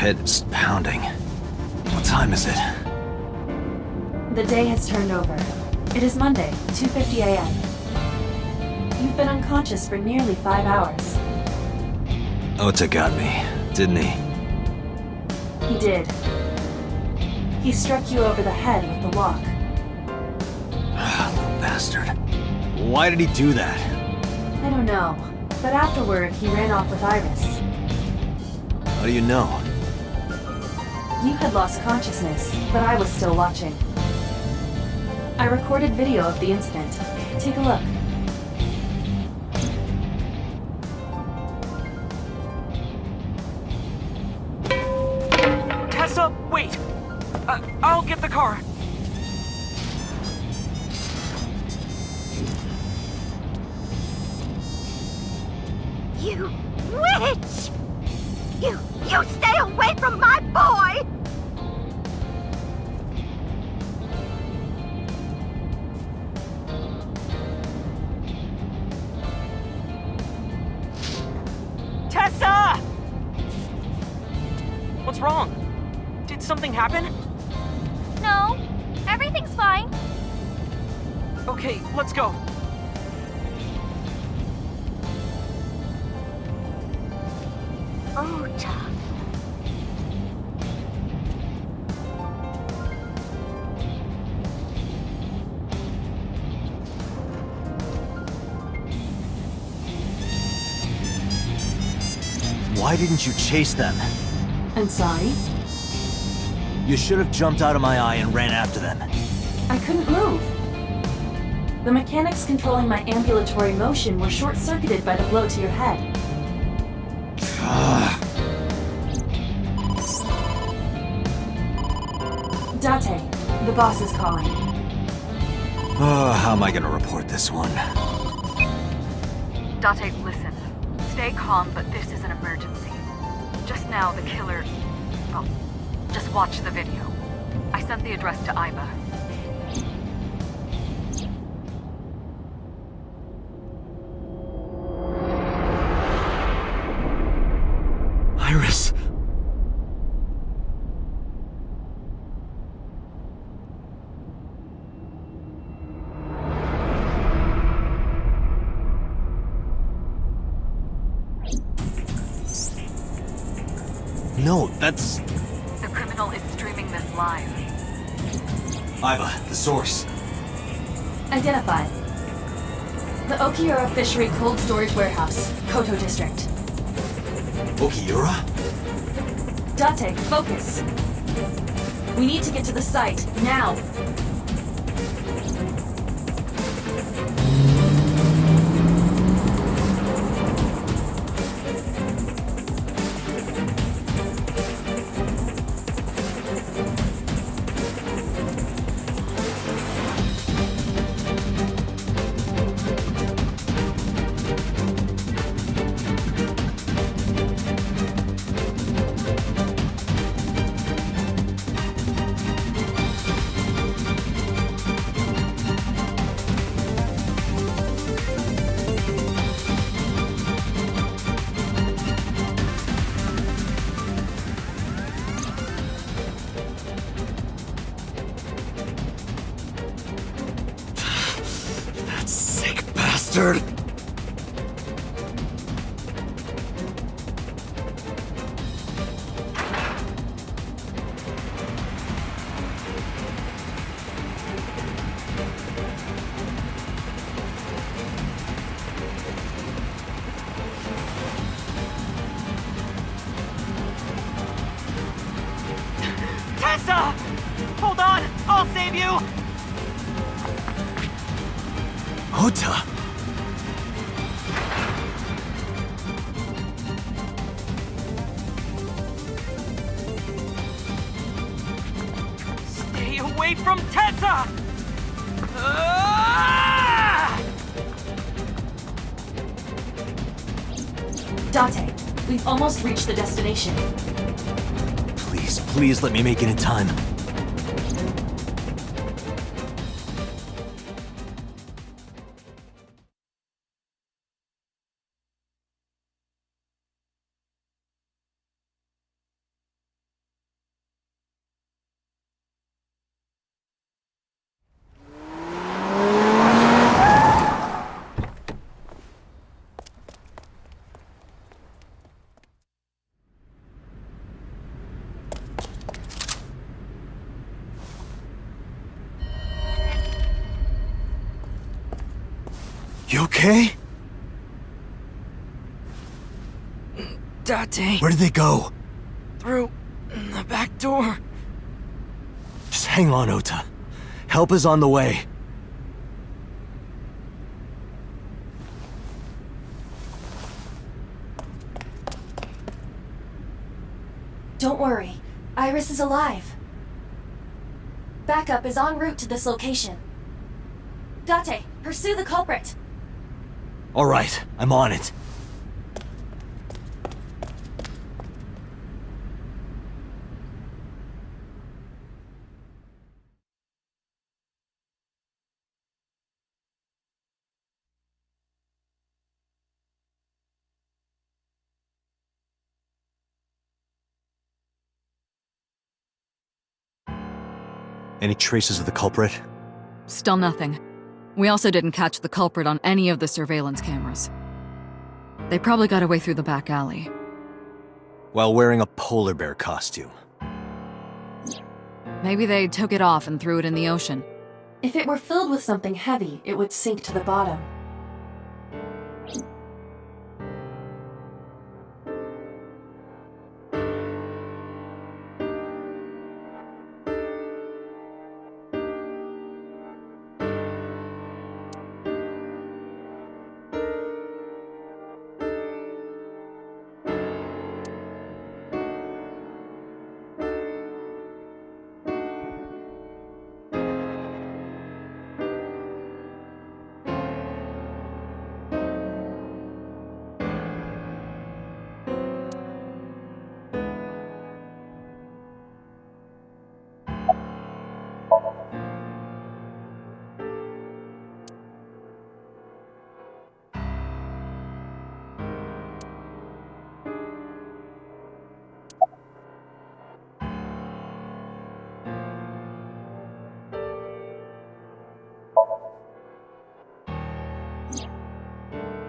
head is pounding. What time is it? The day has turned over. It is Monday, 2:50 a.m. You've been unconscious for nearly 5 hours. Ota got me, didn't he? He did. He struck you over the head with the walk. Little bastard. Why did he do that? I don't know, but afterward he ran off with Iris. How do you know? You had lost consciousness, but I was still watching. I recorded video of the incident. Take a look. Tessa, wait! I'll get the car. You witch! You stay away from my boy! Tessa! What's wrong? Did something happen? No, everything's fine. Okay, let's go. Ota. Why didn't you chase them? I'm sorry? You should have jumped out of my eye and ran after them. I couldn't move. The mechanics controlling my ambulatory motion were short-circuited by the blow to your head. Date, the boss is calling. How am I gonna report this one? Date, listen. Stay calm, but this is an emergency. Just now, the killer... Oh, just watch the video. I sent the address to Aiba. Iris! No, that's... The criminal is streaming this live. Aiba, the source. Identified. The Okiura Fishery Cold Storage Warehouse, Koto District. Okiura? Date, focus. We need to get to the site, now. Sick bastard! Tessa! Hold on! I'll save you! Ota! Stay away from Tessa! Ah! Date, we've almost reached the destination. Please let me make it in time. okay? Date, Where did they go? through the back door. Just hang on, Ota. Help is on the way. Don't worry. Iris is alive. Backup is en route to this location. Date, pursue the culprit. All right, I'm on it. Any traces of the culprit? Still nothing. We also didn't catch the culprit on any of the surveillance cameras. They probably got away through the back alley. While wearing a polar bear costume. Maybe they took it off and threw it in the ocean. If it were filled with something heavy, it would sink to the bottom.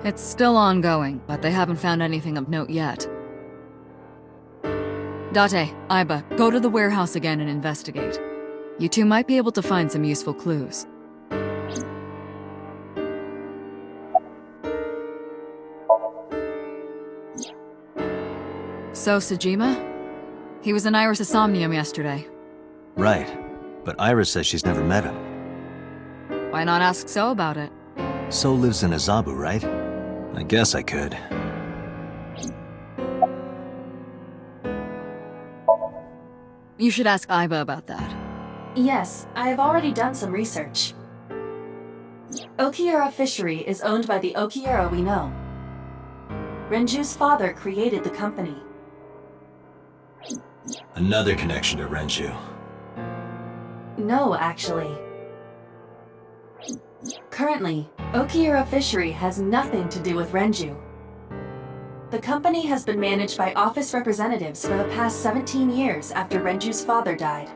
It's still ongoing, but they haven't found anything of note yet. Date, Aiba, go to the warehouse again and investigate. You two might be able to find some useful clues. So, Sejima? He was in Iris' Somnium yesterday. Right, but Iris says she's never met him. Why not ask So about it? So lives in Azabu, right? I guess I could. You should ask Aiba about that. Yes, I have already done some research. Okiura Fishery is owned by the Okiura we know. Renju's father created the company. Another connection to Renju. No, actually. Currently, Okiura Fishery has nothing to do with Renju. The company has been managed by office representatives for the past 17 years after Renju's father died.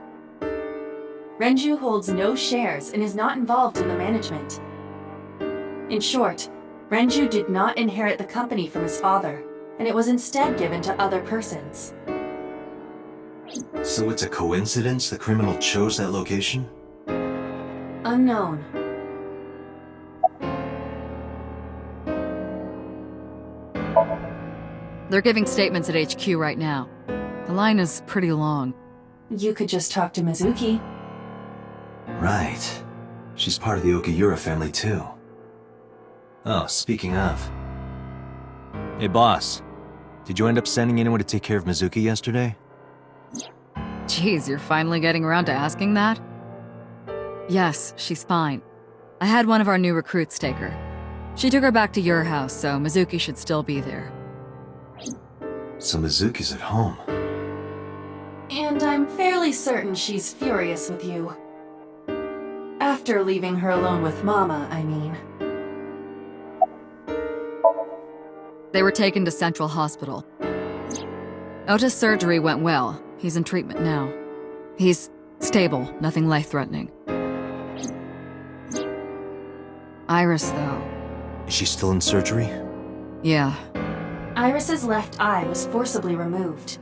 Renju holds no shares and is not involved in the management. In short, Renju did not inherit the company from his father, and it was instead given to other persons. So it's a coincidence the criminal chose that location? Unknown. They're giving statements at HQ right now. The line is pretty long. You could just talk to Mizuki. Right. She's part of the Okiura family too. Oh, speaking of. Hey boss, did you end up sending anyone to take care of Mizuki yesterday? Jeez, you're finally getting around to asking that? Yes, she's fine. I had one of our new recruits take her. She took her back to your house, so Mizuki should still be there. So Mizuki's at home. And I'm fairly certain she's furious with you. After leaving her alone with Mama, I mean. They were taken to Central Hospital. Ota's surgery went well. He's in treatment now. He's stable, nothing life-threatening. Iris, though. Is she still in surgery? Yeah. Iris's left eye was forcibly removed.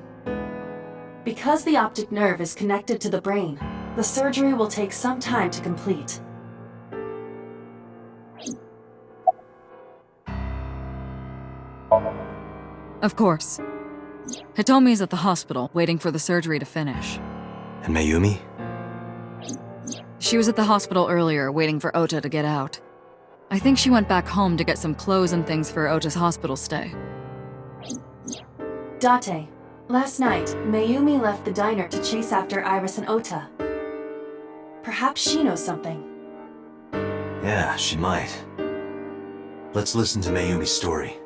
Because the optic nerve is connected to the brain, the surgery will take some time to complete. Of course. Hitomi's at the hospital, waiting for the surgery to finish. And Mayumi? She was at the hospital earlier, waiting for Ota to get out. I think she went back home to get some clothes and things for Ota's hospital stay. Date, last night, Mayumi left the diner to chase after Iris and Ota. Perhaps she knows something. Yeah, she might. Let's listen to Mayumi's story.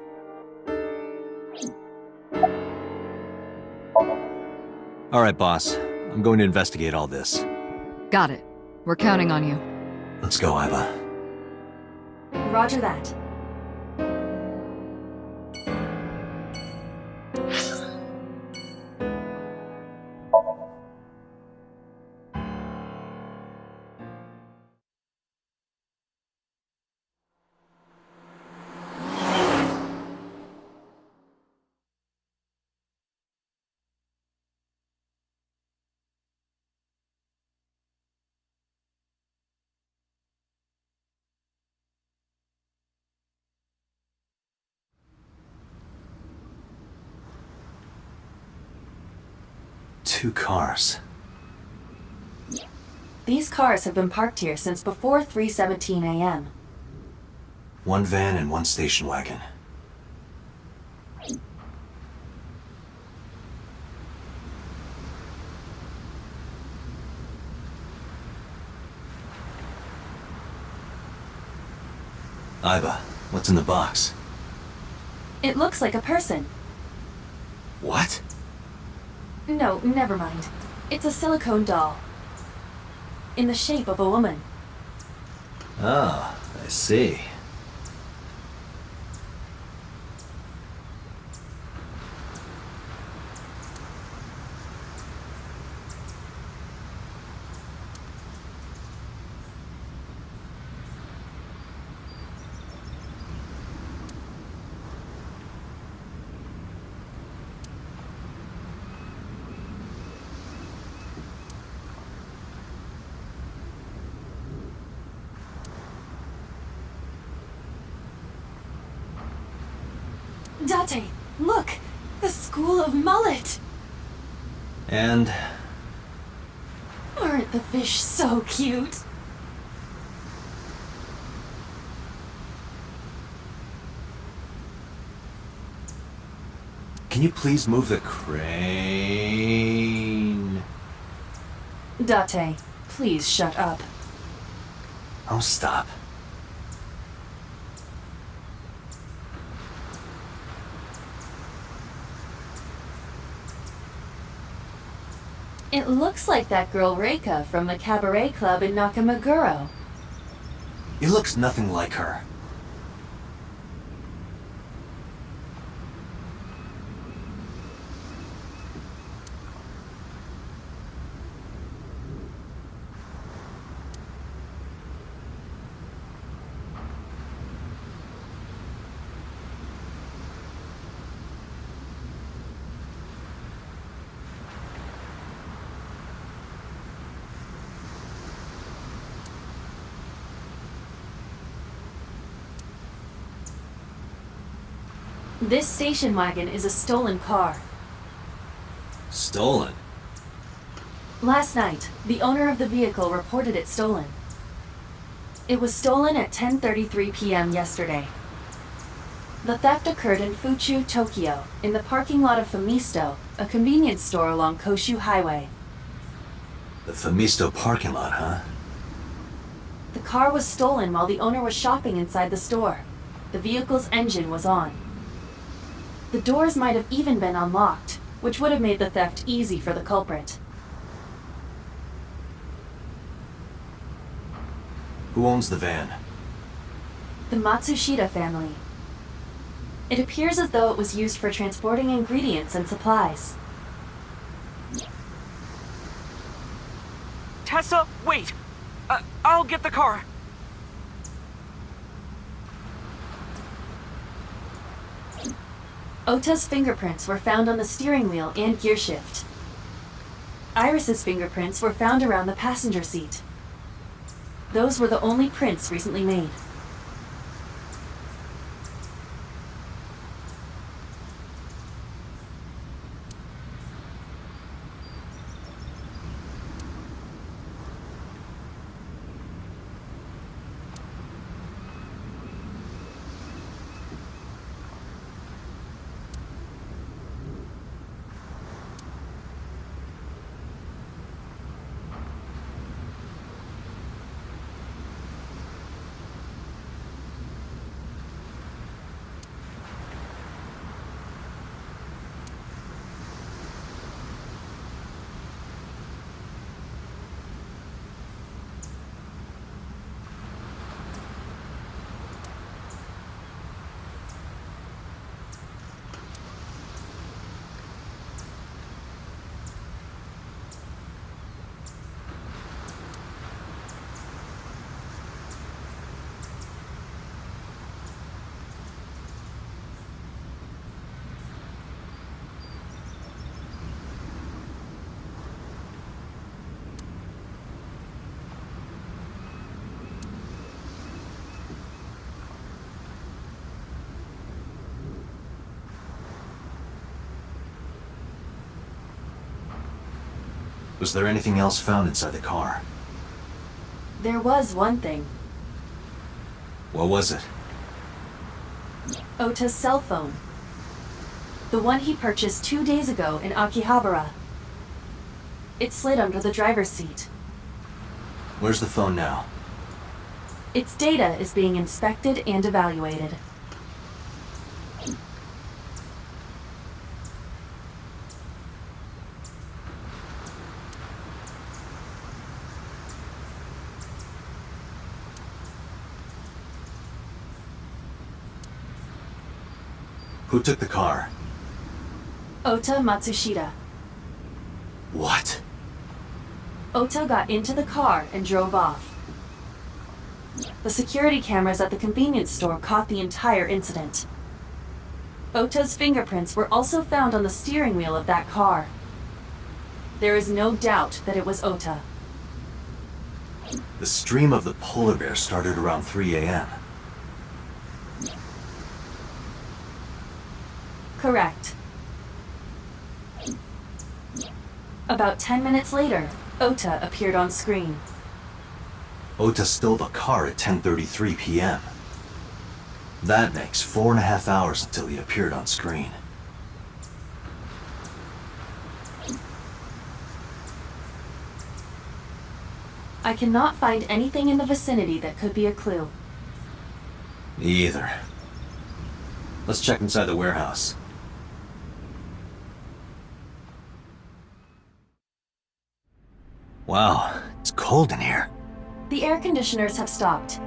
Alright, boss. I'm going to investigate all this. Got it. We're counting on you. Let's go, Aiba. Roger that. Two cars. These cars have been parked here since before 3:17 a.m. One van and one station wagon. Aiba, what's in the box? It looks like a person. What? No, never mind. It's a silicone doll. In the shape of a woman. Oh, I see. Date, look! The School of Mullet! And... Aren't the fish so cute? Can you please move the crane? Date, please shut up. Oh, stop. It looks like that girl Reika from the cabaret club in Nakamaguro. He looks nothing like her. This station wagon is a stolen car. Stolen? Last night, the owner of the vehicle reported it stolen. It was stolen at 10:33 p.m. yesterday. The theft occurred in Fuchu, Tokyo, in the parking lot of Famisto, a convenience store along Koshu Highway. The Famisto parking lot, huh? The car was stolen while the owner was shopping inside the store. The vehicle's engine was on. The doors might have even been unlocked, which would have made the theft easy for the culprit. Who owns the van? The Matsushita family. It appears as though it was used for transporting ingredients and supplies. Tessa, wait! I'll get the car. Ota's fingerprints were found on the steering wheel and gearshift. Iris's fingerprints were found around the passenger seat. Those were the only prints recently made. Was there anything else found inside the car? There was one thing. What was it? Ota's cell phone. The one he purchased 2 days ago in Akihabara. It slid under the driver's seat. Where's the phone now? Its data is being inspected and evaluated. Who took the car? Ota Matsushita. What? Ota got into the car and drove off. The security cameras at the convenience store caught the entire incident. Ota's fingerprints were also found on the steering wheel of that car. There is no doubt that it was Ota. The stream of the polar bear started around 3 a.m. Correct. About 10 minutes later, Ota appeared on screen. Ota stole the car at 10:33 p.m. That makes 4.5 hours until he appeared on screen. I cannot find anything in the vicinity that could be a clue. Me either. Let's check inside the warehouse. Wow, it's cold in here. The air conditioners have stopped.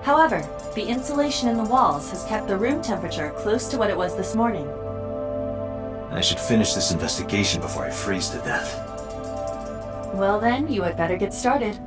However, the insulation in the walls has kept the room temperature close to what it was this morning. I should finish this investigation before I freeze to death. Well then, you had better get started.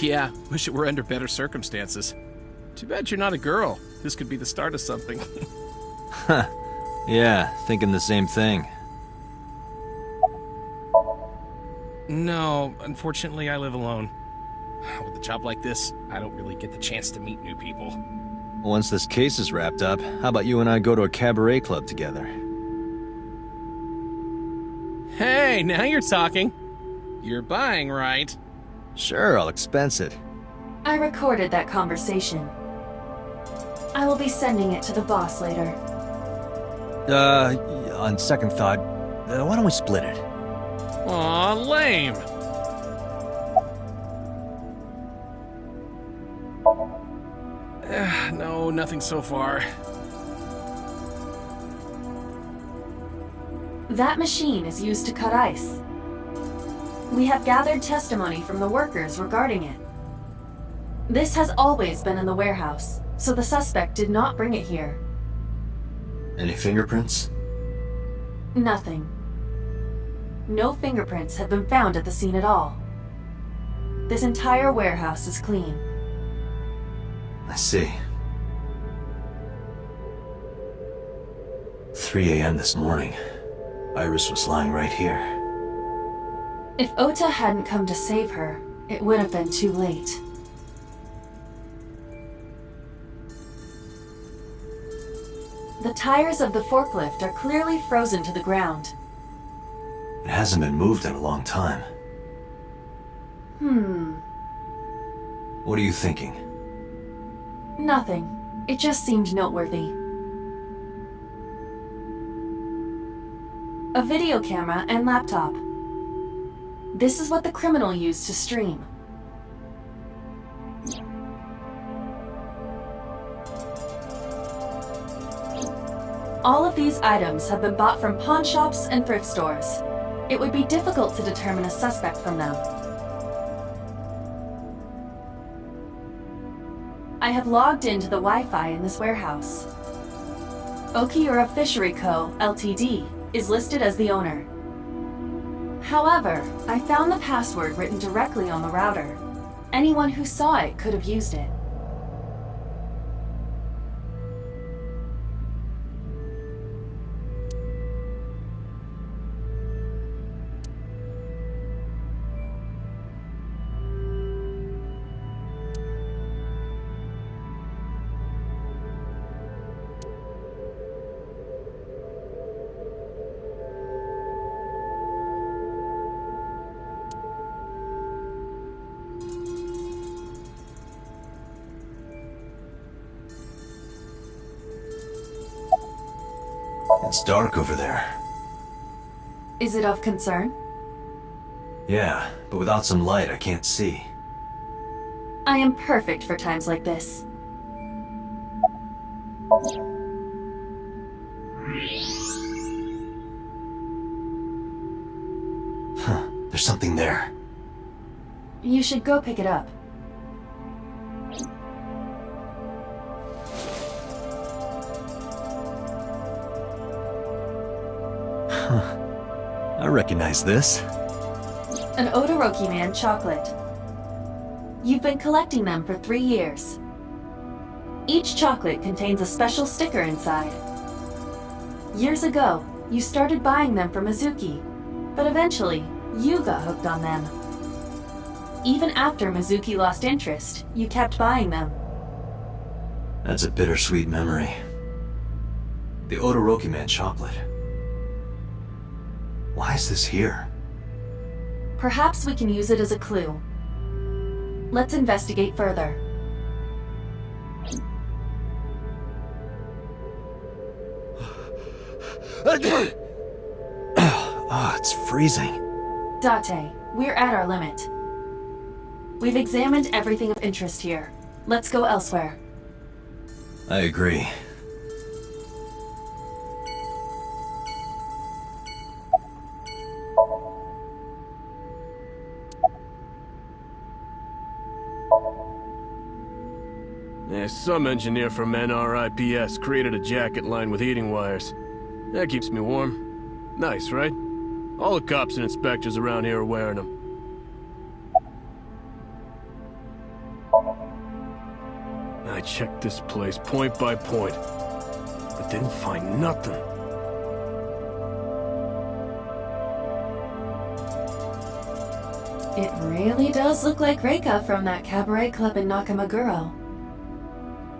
Yeah, wish it were under better circumstances. Too bad you're not a girl. This could be the start of something. Huh. Yeah, thinking the same thing. No, unfortunately I live alone. With a job like this, I don't really get the chance to meet new people. Once this case is wrapped up, how about you and I go to a cabaret club together? Hey, now you're talking. You're buying, right? Sure, I'll expense it. I recorded that conversation. I will be sending it to the boss later. On second thought, why don't we split it? Aw, lame. No, nothing so far. That machine is used to cut ice. We have gathered testimony from the workers regarding it. This has always been in the warehouse, so the suspect did not bring it here. Any fingerprints? Nothing. No fingerprints have been found at the scene at all. This entire warehouse is clean. I see. 3 a.m. this morning. Iris was lying right here. If Ota hadn't come to save her, it would have been too late. The tires of the forklift are clearly frozen to the ground. It hasn't been moved in a long time. What are you thinking? Nothing. It just seemed noteworthy. A video camera and laptop. This is what the criminal used to stream. All of these items have been bought from pawn shops and thrift stores. it would be difficult to determine a suspect from them. I have logged into the Wi-Fi in this warehouse. Okiura Fishery Co., Ltd. is listed as the owner. However, I found the password written directly on the router. Anyone who saw it could have used it. It's dark over there. Is it of concern? Yeah, but without some light, I can't see. I am perfect for times like this. Huh, there's something there. You should go pick it up. I recognize this. An Odoroki Man chocolate. You've been collecting them for 3 years. Each chocolate contains a special sticker inside. Years ago, you started buying them from Mizuki, but eventually, you got hooked on them. Even after Mizuki lost interest, you kept buying them. That's a bittersweet memory. The Odoroki Man chocolate. Why is this here? Perhaps we can use it as a clue. Let's investigate further. Oh, it's freezing. Date, we're at our limit. We've examined everything of interest here. Let's go elsewhere. I agree. Yeah, some engineer from NRIPS created a jacket lined with heating wires. That keeps me warm. Nice, right? All the cops and inspectors around here are wearing them. I checked this place point by point, but didn't find nothing. It really does look like Reika from that cabaret club in Nakamaguro.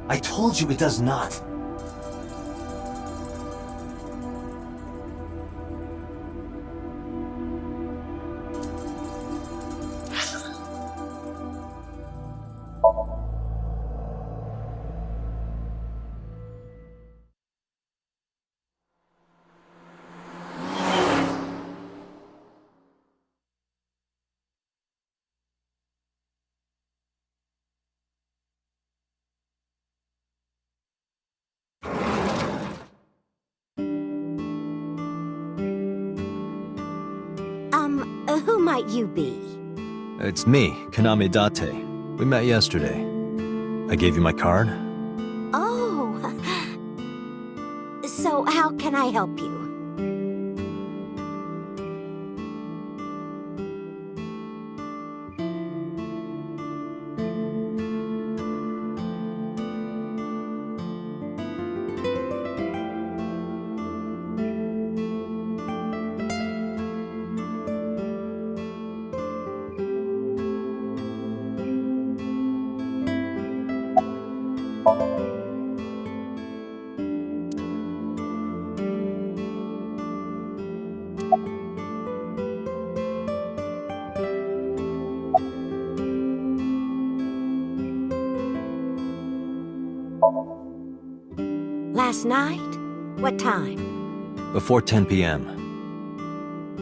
I told you it does not. Who might you be? It's me, Kaname Date. We met yesterday. I gave you my card. Oh. So how can I help you? Last night? What time? Before 10 p.m.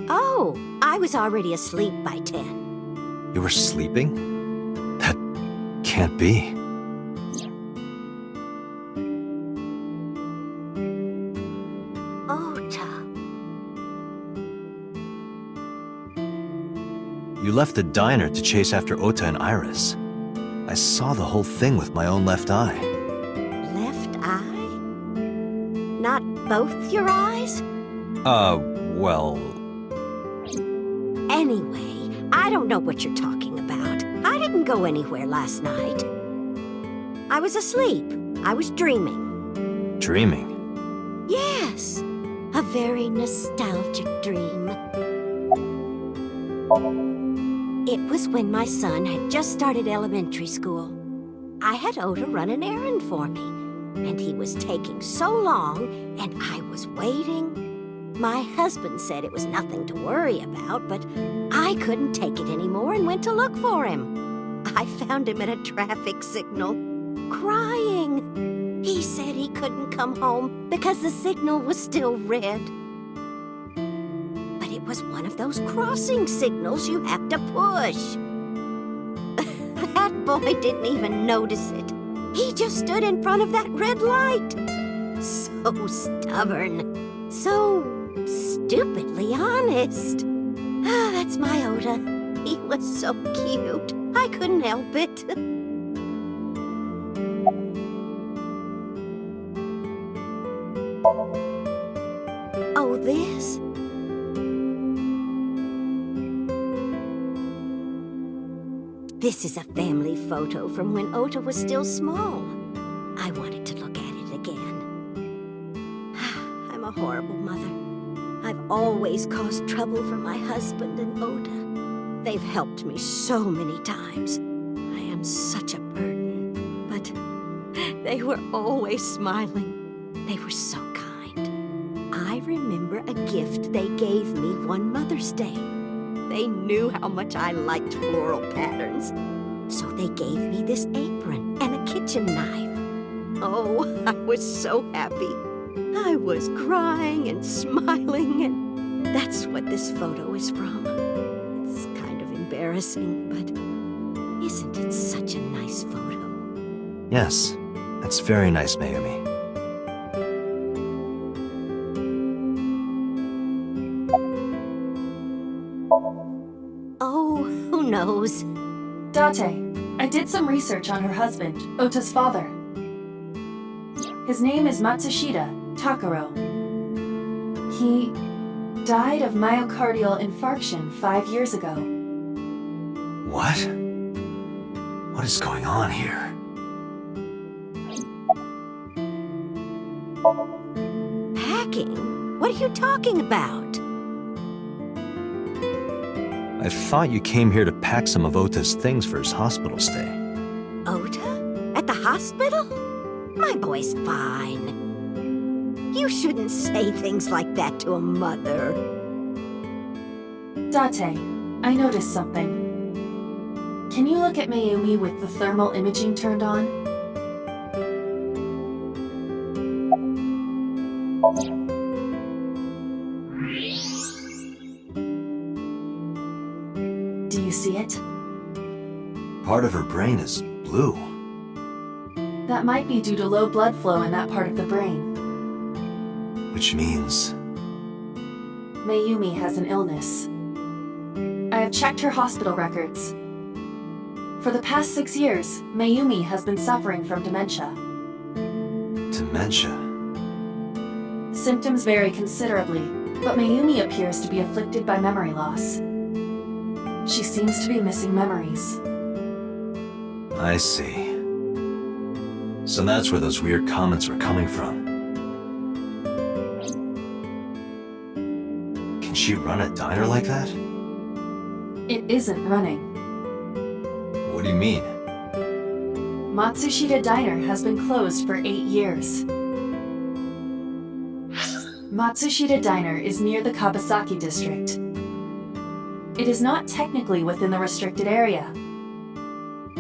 Oh, I was already asleep by 10. You were sleeping? That can't be. You left the diner to chase after Ota and Iris. I saw the whole thing with my own left eye. Left eye? Not both your eyes? Well... Anyway, I don't know what you're talking about. I didn't go anywhere last night. I was asleep. I was dreaming. Dreaming? Yes, a very nostalgic dream. It was when my son had just started elementary school. I had Ota run an errand for me, and he was taking so long, and I was waiting. My husband said it was nothing to worry about, but I couldn't take it anymore and went to look for him. I found him at a traffic signal, crying. He said he couldn't come home because the signal was still red. But it was one of those crossing signals you have to push. That boy didn't even notice it. He just stood in front of that red light. So stubborn. So stupidly honest. Ah, that's my Ota. He was so cute. I couldn't help it. Oh, this? This is a family photo from when Ota was still small. I wanted to look at it again. I'm a horrible mother. I've always caused trouble for my husband and Ota. They've helped me so many times. I am such a burden, but they were always smiling. They were so kind. I remember a gift they gave me one Mother's Day. They knew how much I liked floral patterns, so they gave me this apron and a kitchen knife. Oh, I was so happy. I was crying and smiling, and that's what this photo is from. It's kind of embarrassing, but isn't it such a nice photo? Yes, that's very nice, Mayumi. Oh, who knows? Date, I did some research on her husband, Ota's father. His name is Matsushita Takaro. He died of myocardial infarction 5 years ago. What? What is going on here? Packing? What are you talking about? I thought you came here to pack some of Ota's things for his hospital stay. Ota? At the hospital? My boy's fine. You shouldn't say things like that to a mother. Date, I noticed something. Can you look at Mayumi with the thermal imaging turned on? Do you see it? Part of her brain is blue. That might be due to low blood flow in that part of the brain. Which means... Mayumi has an illness. I have checked her hospital records. For the past 6 years, Mayumi has been suffering from dementia. dementia. Symptoms vary considerably, but Mayumi appears to be afflicted by memory loss. She seems to be missing memories. I see. So that's where those weird comments were coming from. Can she run a diner like that? It isn't running. What do you mean? Matsushita Diner has been closed for 8 years. Matsushita Diner is near the Kabasaki district. It is not technically within the restricted area.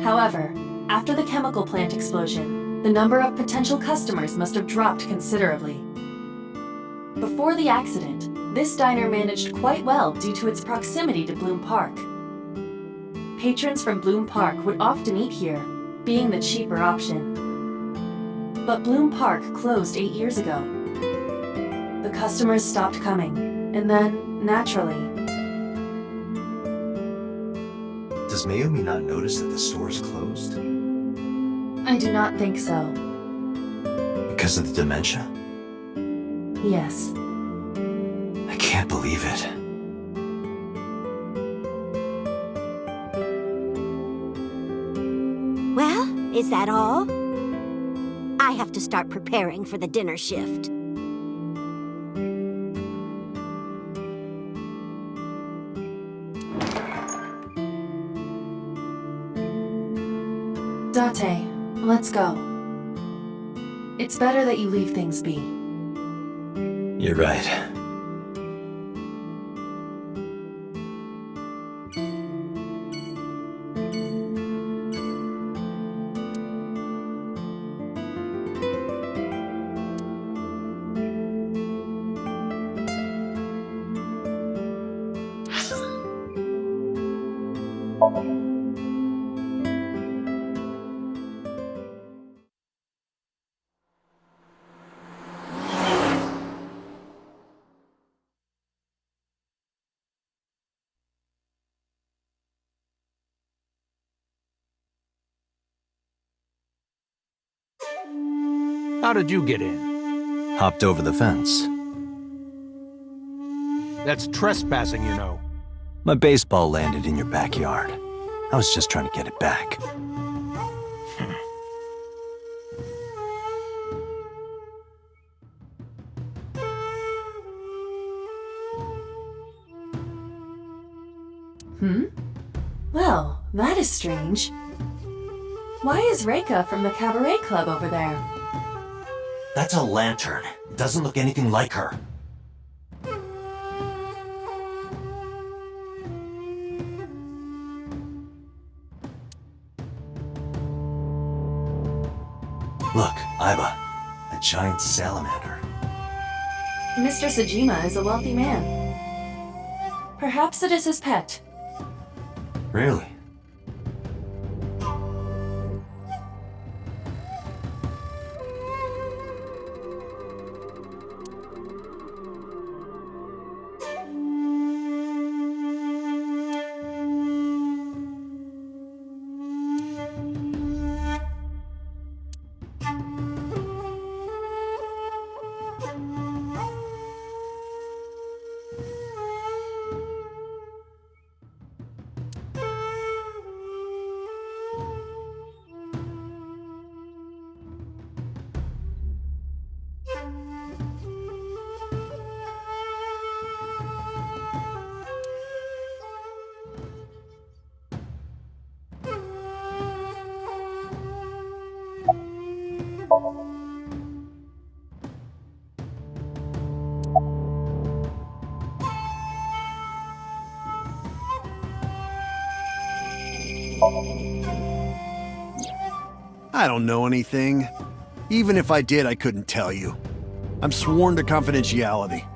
However, after the chemical plant explosion, the number of potential customers must have dropped considerably. Before the accident, this diner managed quite well due to its proximity to Bloom Park. Patrons from Bloom Park would often eat here, being the cheaper option. But Bloom Park closed 8 years ago. The customers stopped coming, and then, naturally, Does Mayumi not notice that the store's closed? I do not think so. Because of the dementia? Yes. I can't believe it. Well, is that all? I have to start preparing for the dinner shift. Date, let's go. It's better that you leave things be. You're right. How did you get in? Hopped over the fence. That's trespassing, you know. My baseball landed in your backyard. I was just trying to get it back. Well, that is strange. Why is Reika from the Cabaret Club over there? That's a lantern. It doesn't look anything like her. Look, Aiba. A giant salamander. Mr. Sajima is a wealthy man. Perhaps it is his pet. Really? I don't know anything. Even if I did, I couldn't tell you. I'm sworn to confidentiality.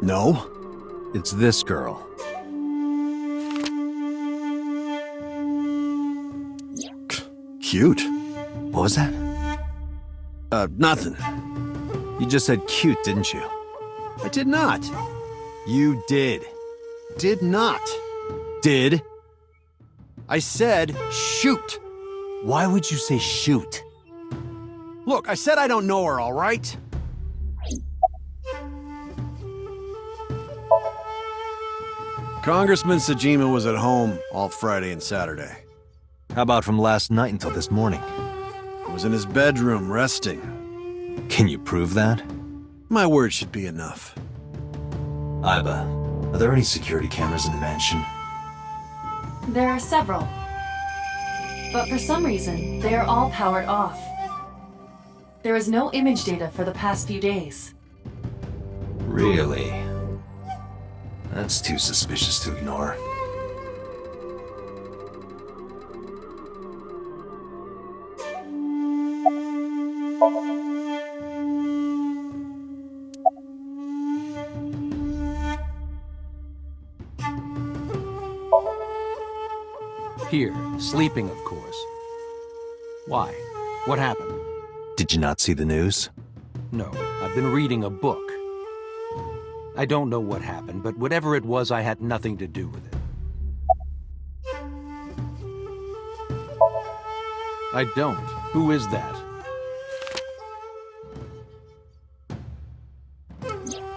No? It's this girl. Cute. What was that? Nothing. You just said cute, didn't you? I did not. You did. Did not. Did? I said shoot. Why would you say shoot? Look, I said I don't know her, all right? Congressman Sajima was at home all Friday and Saturday. How about from last night until this morning? He was in his bedroom, resting. Can you prove that? My word should be enough. Aiba, are there any security cameras in the mansion? There are several. But for some reason, they are all powered off. There is no image data for the past few days. Really? That's too suspicious to ignore. Here, sleeping, of course. Why? What happened? Did you not see the news? No, I've been reading a book. I don't know what happened, but whatever it was, I had nothing to do with it. I don't. Who is that?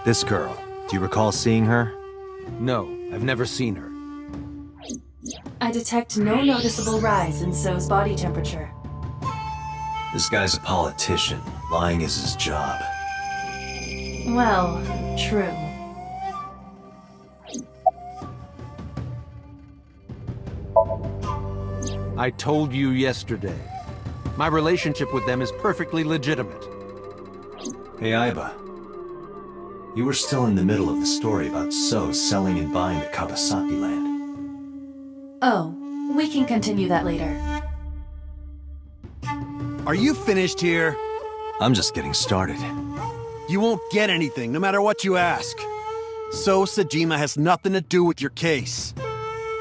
This girl. Do you recall seeing her? No, I've never seen her. I detect no noticeable rise in So's body temperature. This guy's a politician. Lying is his job. Well, true. I told you yesterday. My relationship with them is perfectly legitimate. Hey, Aiba. You were still in the middle of the story about So selling and buying the Kawasaki land. Oh, we can continue that later. Are you finished here? I'm just getting started. You won't get anything, no matter what you ask. So Sajima has nothing to do with your case.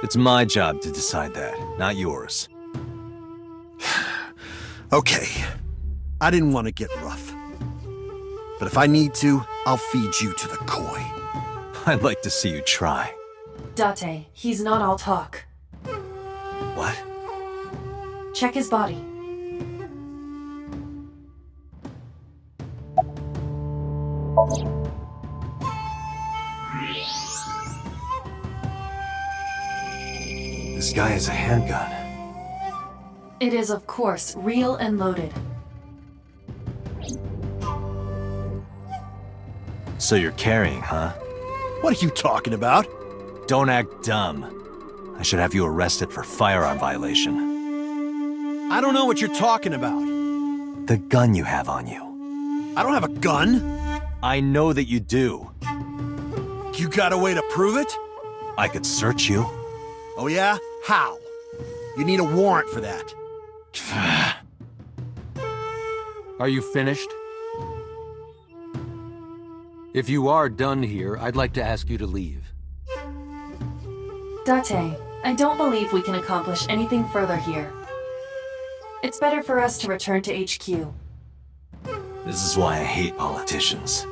It's my job to decide that, not yours. Okay. I didn't want to get rough. But if I need to, I'll feed you to the koi. I'd like to see you try. Date, he's not all talk. What? Check his body. This guy has a handgun. It is, of course, real and loaded. So you're carrying, huh? What are you talking about? Don't act dumb. I should have you arrested for firearm violation. I don't know what you're talking about. The gun you have on you. I don't have a gun. I know that you do. You got a way to prove it? I could search you. Oh yeah? How? You need a warrant for that. Are you finished? If you are done here, I'd like to ask you to leave. Date, I don't believe we can accomplish anything further here. It's better for us to return to HQ. This is why I hate politicians.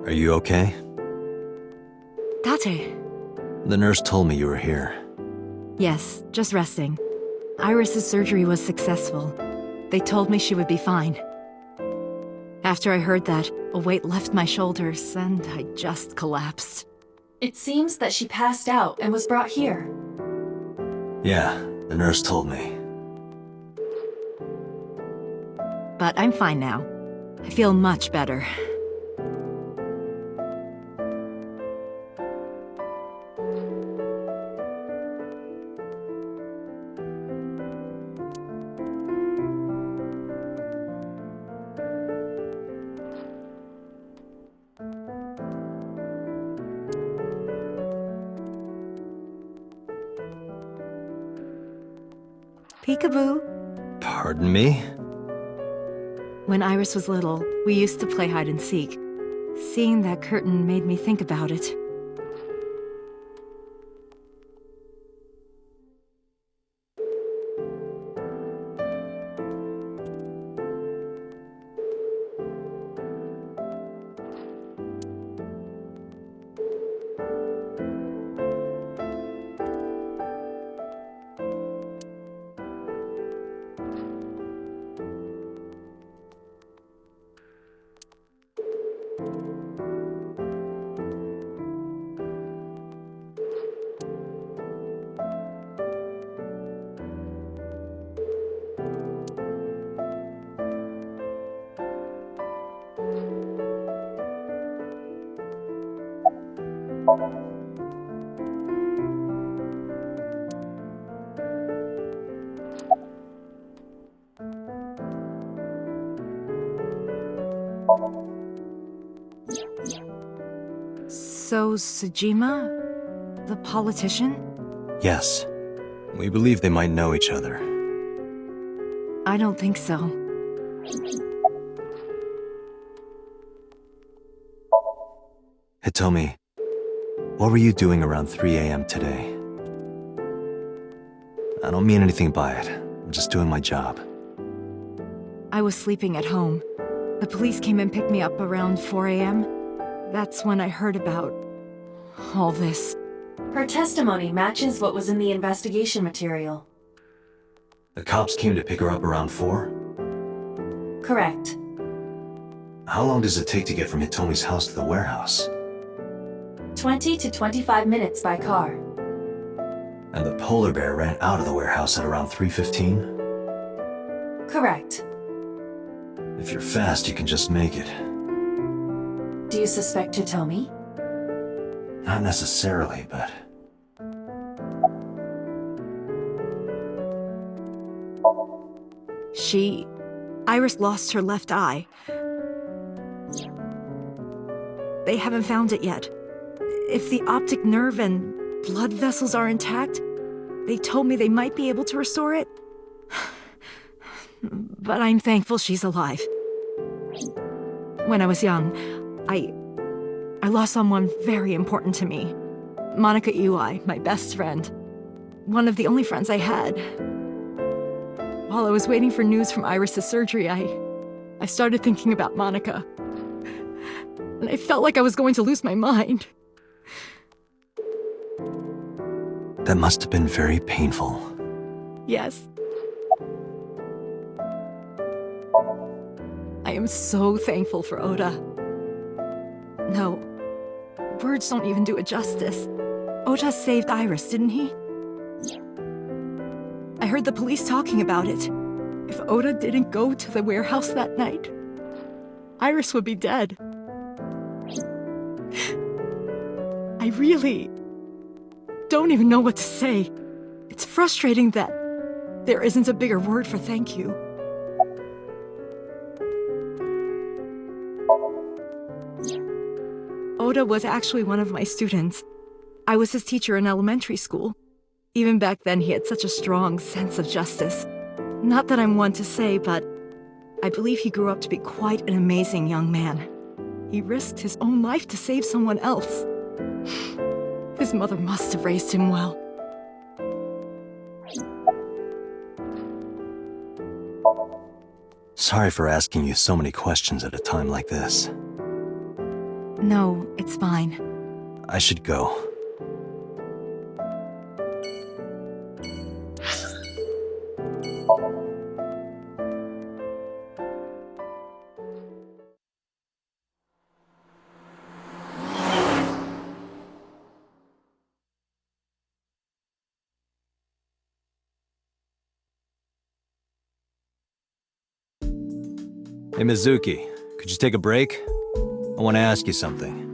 Are you okay? Date. The nurse told me you were here. Yes, just resting. Iris's surgery was successful. They told me she would be fine. After I heard that, a weight left my shoulders, and I just collapsed. It seems that she passed out and was brought here. Yeah, the nurse told me. But I'm fine now. I feel much better. Peekaboo. Pardon me? When Iris was little, we used to play hide and seek. Seeing that curtain made me think about it. Tsujima? The politician? Yes. We believe they might know each other. I don't think so. Hitomi, what were you doing around 3 a.m. today? I don't mean anything by it. I'm just doing my job. I was sleeping at home. The police came and picked me up around 4 a.m. That's when I heard about all this. Her testimony matches what was in the investigation material. The cops came to pick her up around 4? Correct. How long does it take to get from Hitomi's house to the warehouse? 20 to 25 minutes by car. And the polar bear ran out of the warehouse at around 3:15? Correct. If you're fast, you can just make it. Do you suspect Hitomi? Not necessarily, but... Iris lost her left eye. They haven't found it yet. If the optic nerve and blood vessels are intact, they told me they might be able to restore it. But I'm thankful she's alive. When I was young, I lost someone very important to me. Monica Iwai, my best friend. One of the only friends I had. While I was waiting for news from Iris's surgery, I started thinking about Monica. And I felt like I was going to lose my mind. That must have been very painful. Yes. I am so thankful for Oda. No, words don't even do it justice. Oda saved Iris, didn't he? I heard the police talking about it. If Oda didn't go to the warehouse that night, Iris would be dead. I really don't even know what to say. It's frustrating that there isn't a bigger word for thank you. Oda was actually one of my students. I was his teacher in elementary school. Even back then, he had such a strong sense of justice. Not that I'm one to say, but I believe he grew up to be quite an amazing young man. He risked his own life to save someone else. His mother must have raised him well. Sorry for asking you so many questions at a time like this. No, it's fine. I should go. Hey, Mizuki, could you take a break? I want to ask you something.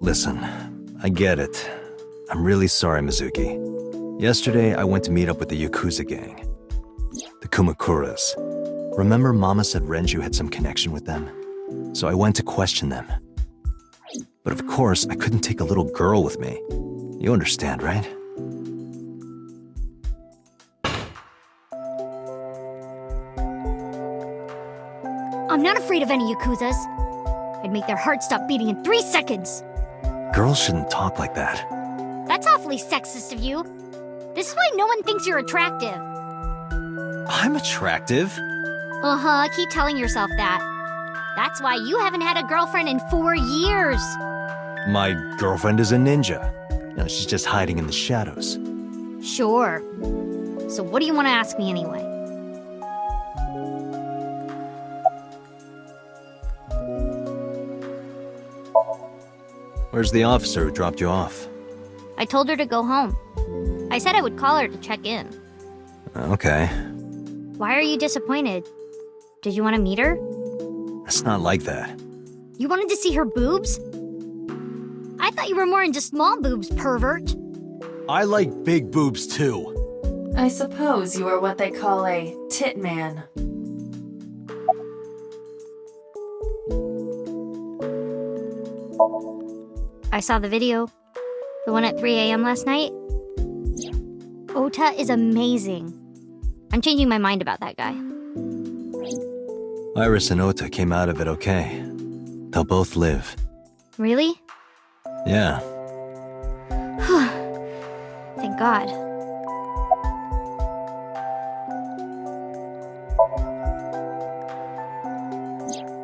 Listen, I get it. I'm really sorry, Mizuki. Yesterday, I went to meet up with the Yakuza gang. The Kumakuras. Remember Mama said Renju had some connection with them? So I went to question them. But of course, I couldn't take a little girl with me. You understand, right? I'm not afraid of any Yakuzas. I'd make their hearts stop beating in 3 seconds. Girls shouldn't talk like that. That's awfully sexist of you. This is why no one thinks you're attractive. I'm attractive. Uh-huh, keep telling yourself that. That's why you haven't had a girlfriend in 4 years. My girlfriend is a ninja. No, she's just hiding in the shadows. Sure. So what do you want to ask me anyway? Where's the officer who dropped you off? I told her to go home. I said I would call her to check in. Okay. Why are you disappointed? Did you want to meet her? It's not like that. You wanted to see her boobs? I thought you were more into small boobs, pervert. I like big boobs too. I suppose you are what they call a tit man. I saw the video. The one at 3 a.m. last night. Ota is amazing. I'm changing my mind about that guy. Iris and Ota came out of it okay. They'll both live. Really? Yeah. Thank God.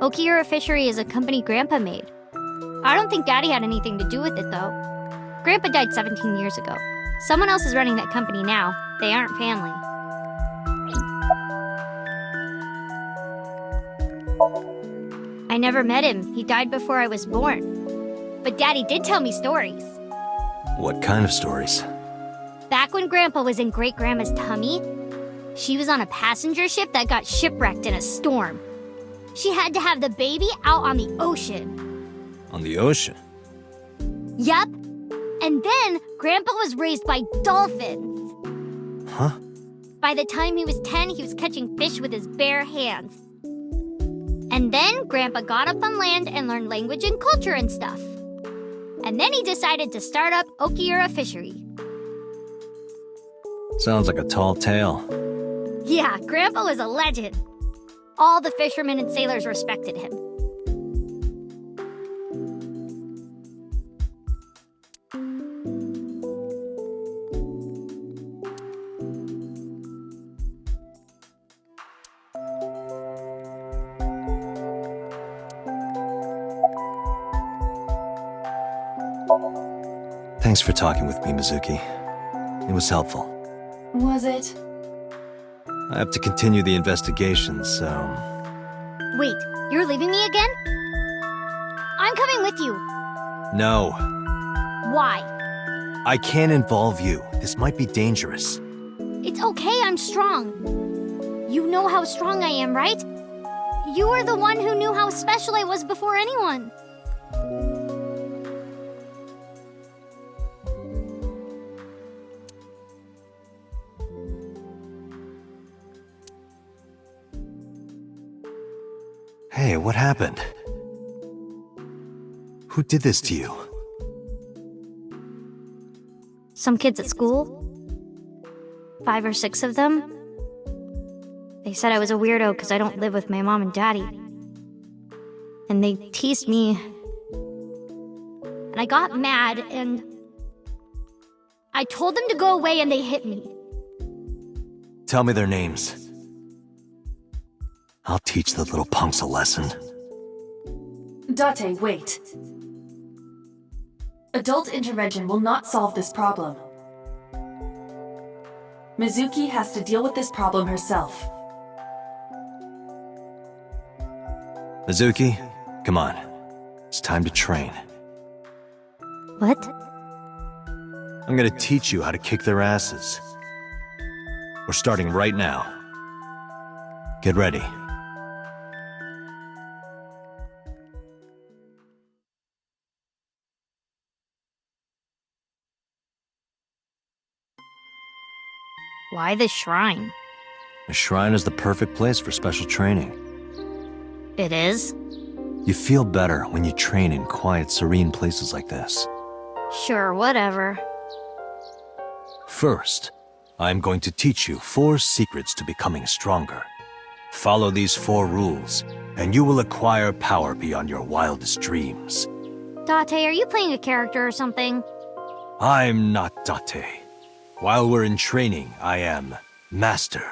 Okiura Fishery is a company Grandpa made. I don't think Daddy had anything to do with it, though. Grandpa died 17 years ago. Someone else is running that company now. They aren't family. I never met him. He died before I was born. But Daddy did tell me stories. What kind of stories? Back when Grandpa was in Great-Grandma's tummy, she was on a passenger ship that got shipwrecked in a storm. She had to have the baby out on the ocean. On the ocean? Yep. And then Grandpa was raised by dolphins. Huh? By the time he was 10, he was catching fish with his bare hands. And then Grandpa got up on land and learned language and culture and stuff. And then he decided to start up Okiura Fishery. Sounds like a tall tale. Yeah, Grandpa was a legend. All the fishermen and sailors respected him. Thanks for talking with me, Mizuki. It was helpful. Was it? I have to continue the investigation, so... Wait, you're leaving me again? I'm coming with you. No. Why? I can't involve you. This might be dangerous. It's okay, I'm strong. You know how strong I am, right? You were the one who knew how special I was before anyone. Hey, what happened? Who did this to you? Some kids at school. 5 or 6 of them. They said I was a weirdo because I don't live with my mom and daddy. And they teased me. And I got mad and... I told them to go away and they hit me. Tell me their names. I'll teach the little punks a lesson. Date, wait. Adult intervention will not solve this problem. Mizuki has to deal with this problem herself. Mizuki, come on. It's time to train. What? I'm gonna teach you how to kick their asses. We're starting right now. Get ready. Why the shrine? A shrine is the perfect place for special training. It is? You feel better when you train in quiet, serene places like this. Sure, whatever. First, I'm going to teach you 4 secrets to becoming stronger. Follow these 4 rules, and you will acquire power beyond your wildest dreams. Date, are you playing a character or something? I'm not Date. While we're in training, I am Master.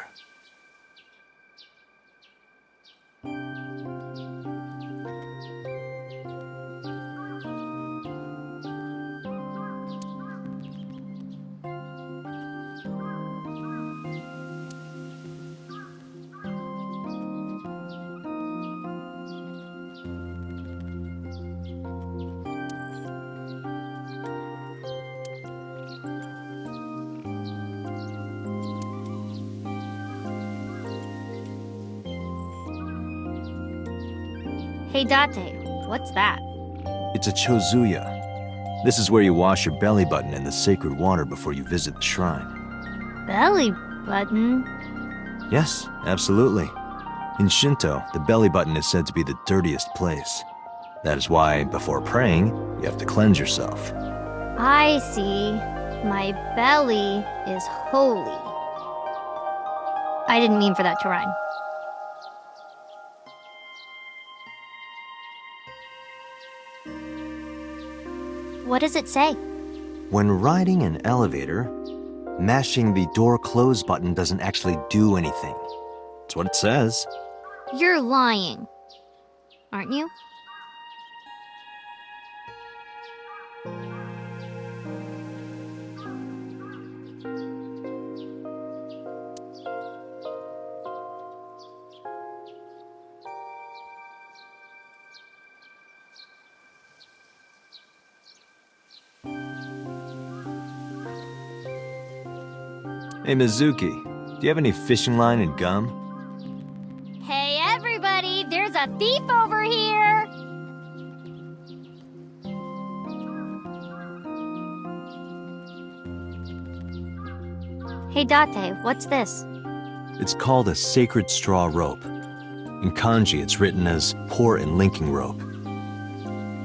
Hey Date, what's that? It's a chozuya. This is where you wash your belly button in the sacred water before you visit the shrine. Belly button? Yes, absolutely. In Shinto, the belly button is said to be the dirtiest place. That is why, before praying, you have to cleanse yourself. I see. My belly is holy. I didn't mean for that to rhyme. What does it say? When riding an elevator, mashing the door close button doesn't actually do anything. That's what it says. You're lying. Aren't you? Hey Mizuki, do you have any fishing line and gum? Hey everybody, there's a thief over here! Hey Date, what's this? It's called a sacred straw rope. In kanji, it's written as pour and linking rope.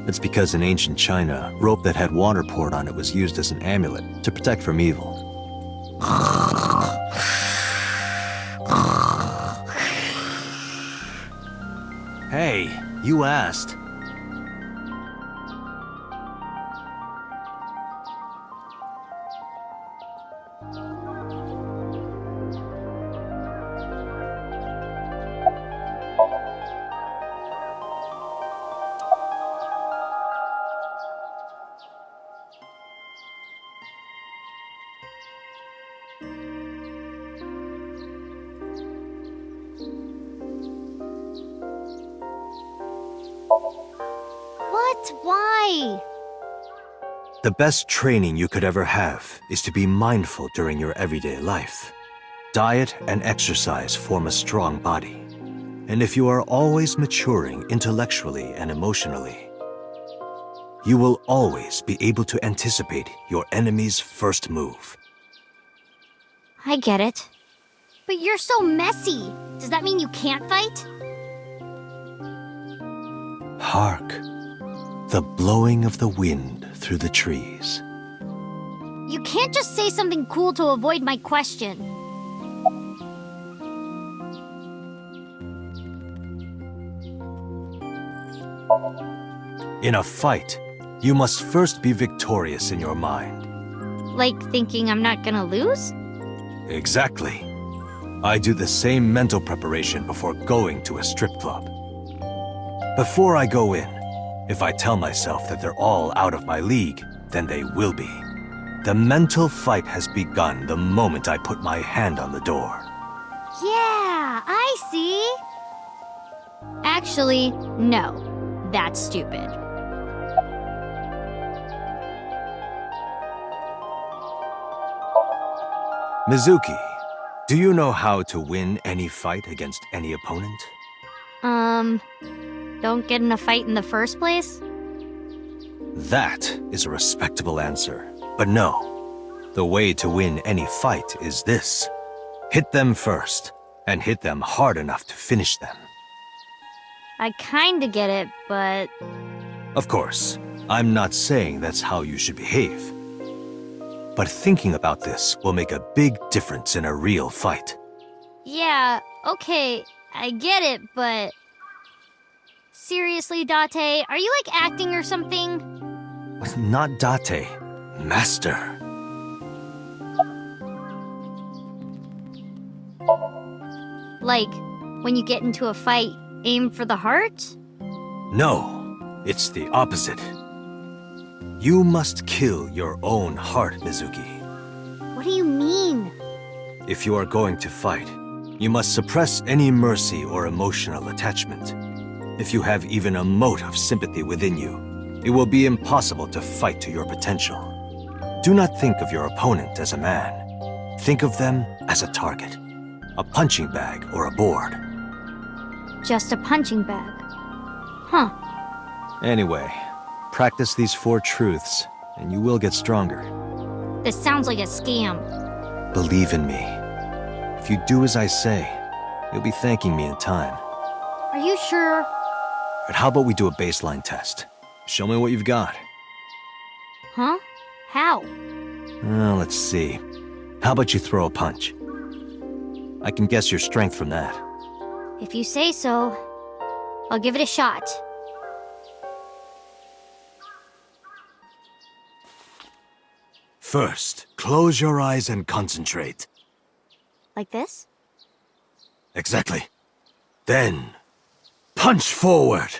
It's because in ancient China, rope that had water poured on it was used as an amulet to protect from evil. Hey, you asked. What? Why? The best training you could ever have is to be mindful during your everyday life. Diet and exercise form a strong body. And if you are always maturing intellectually and emotionally, you will always be able to anticipate your enemy's first move. I get it. But you're so messy. Does that mean you can't fight? Hark, the blowing of the wind through the trees. You can't just say something cool to avoid my question. In a fight, you must first be victorious in your mind. Like thinking I'm not gonna lose? Exactly. I do the same mental preparation before going to a strip club. Before I go in, if I tell myself that they're all out of my league, then they will be. The mental fight has begun the moment I put my hand on the door. Yeah, I see. Actually, no. That's stupid. Mizuki, do you know how to win any fight against any opponent? Don't get in a fight in the first place? That is a respectable answer. But no, the way to win any fight is this. Hit them first, and hit them hard enough to finish them. I kinda get it, but... Of course, I'm not saying that's how you should behave. But thinking about this will make a big difference in a real fight. Yeah, okay, I get it, but... Seriously, Date, are you like acting or something? Not Date, Master. Like, when you get into a fight, aim for the heart? No, it's the opposite. You must kill your own heart, Mizuki. What do you mean? If you are going to fight, you must suppress any mercy or emotional attachment. If you have even a mote of sympathy within you, it will be impossible to fight to your potential. Do not think of your opponent as a man. Think of them as a target, a punching bag or a board. Just a punching bag. Huh. Anyway, practice these 4 truths, and you will get stronger. This sounds like a scam. Believe in me. If you do as I say, you'll be thanking me in time. Are you sure? But how about we do a baseline test? Show me what you've got. Huh? How? Let's see. How about you throw a punch? I can guess your strength from that. If you say so, I'll give it a shot. First, close your eyes and concentrate. Like this? Exactly. Then, punch forward.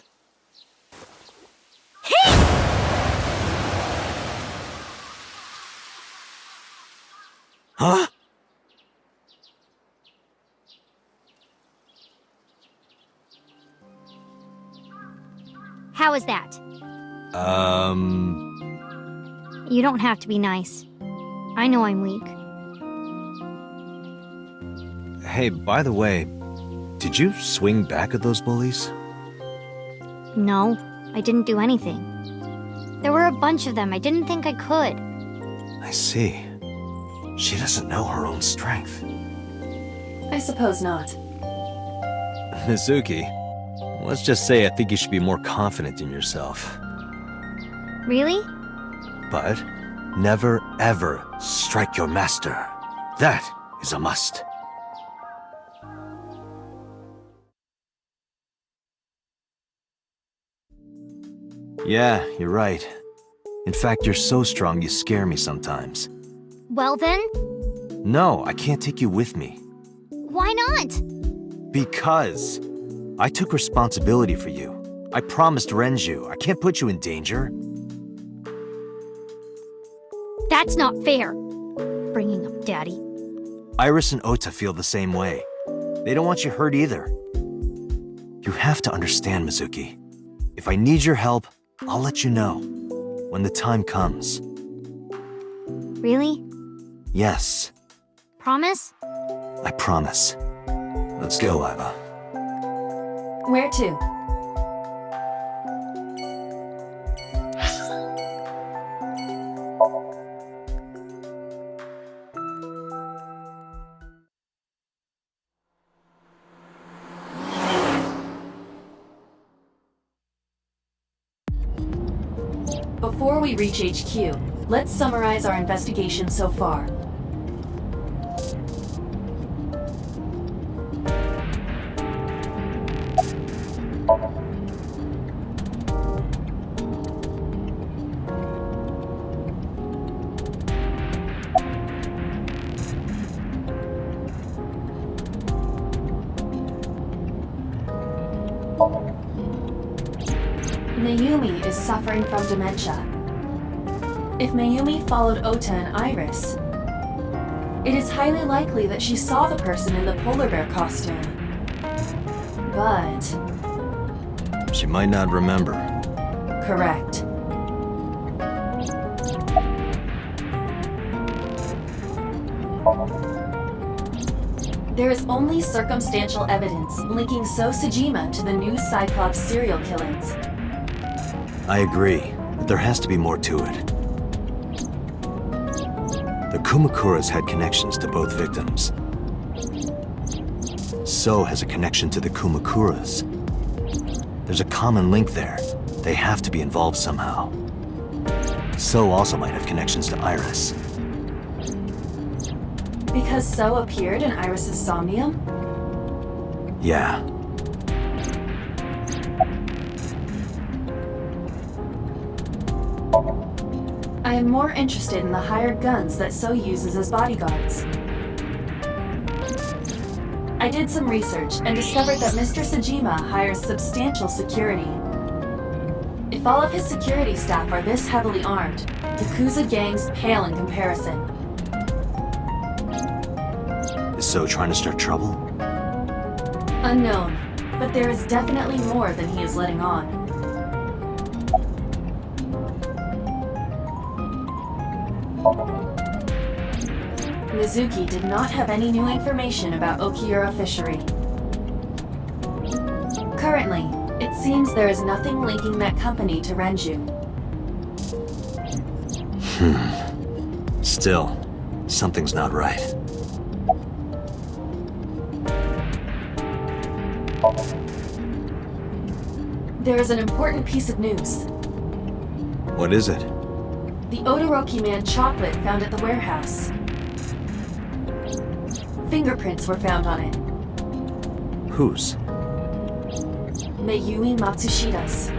Huh? How is that? You don't have to be nice. I know I'm weak. Hey, by the way, did you swing back at those bullies? No, I didn't do anything. There were a bunch of them. I didn't think I could. I see. She doesn't know her own strength. I suppose not. Mizuki, let's just say I think you should be more confident in yourself. Really? But never ever strike your master. That is a must. Yeah, you're right. In fact, you're so strong you scare me sometimes. Well then? No, I can't take you with me. Why not? Because I took responsibility for you. I promised Renju. I can't put you in danger. That's not fair. Bringing up Daddy. Iris and Ota feel the same way. They don't want you hurt either. You have to understand, Mizuki. If I need your help, I'll let you know. When the time comes. Really? Yes. Promise? I promise. Let's go, Iva. Where to? Before we reach HQ, let's summarize our investigation so far. Mayumi is suffering from dementia. If Mayumi followed Ota and Iris, it is highly likely that she saw the person in the polar bear costume. But... She might not remember. correct. There is only circumstantial evidence linking So Sejima to the new Cyclops serial killings. I agree, but there has to be more to it. The Kumakuras had connections to both victims. So has a connection to the Kumakuras. There's a common link there. They have to be involved somehow. So also might have connections to Iris. Because So appeared in Iris's Somnium? Yeah. I am more interested in the hired guns that So uses as bodyguards. I did some research and discovered that Mr. Sajima hires substantial security. If all of his security staff are this heavily armed, Yakuza gangs pale in comparison. Is So trying to start trouble? Unknown, but there is definitely more than he is letting on. Mizuki did not have any new information about Okiura Fishery. Currently, it seems there is nothing linking that company to Renju. Still, something's not right. There is an important piece of news. What is it? The Odoroki Man chocolate found at the warehouse. Fingerprints were found on it. Whose? Mayumi Matsushida's.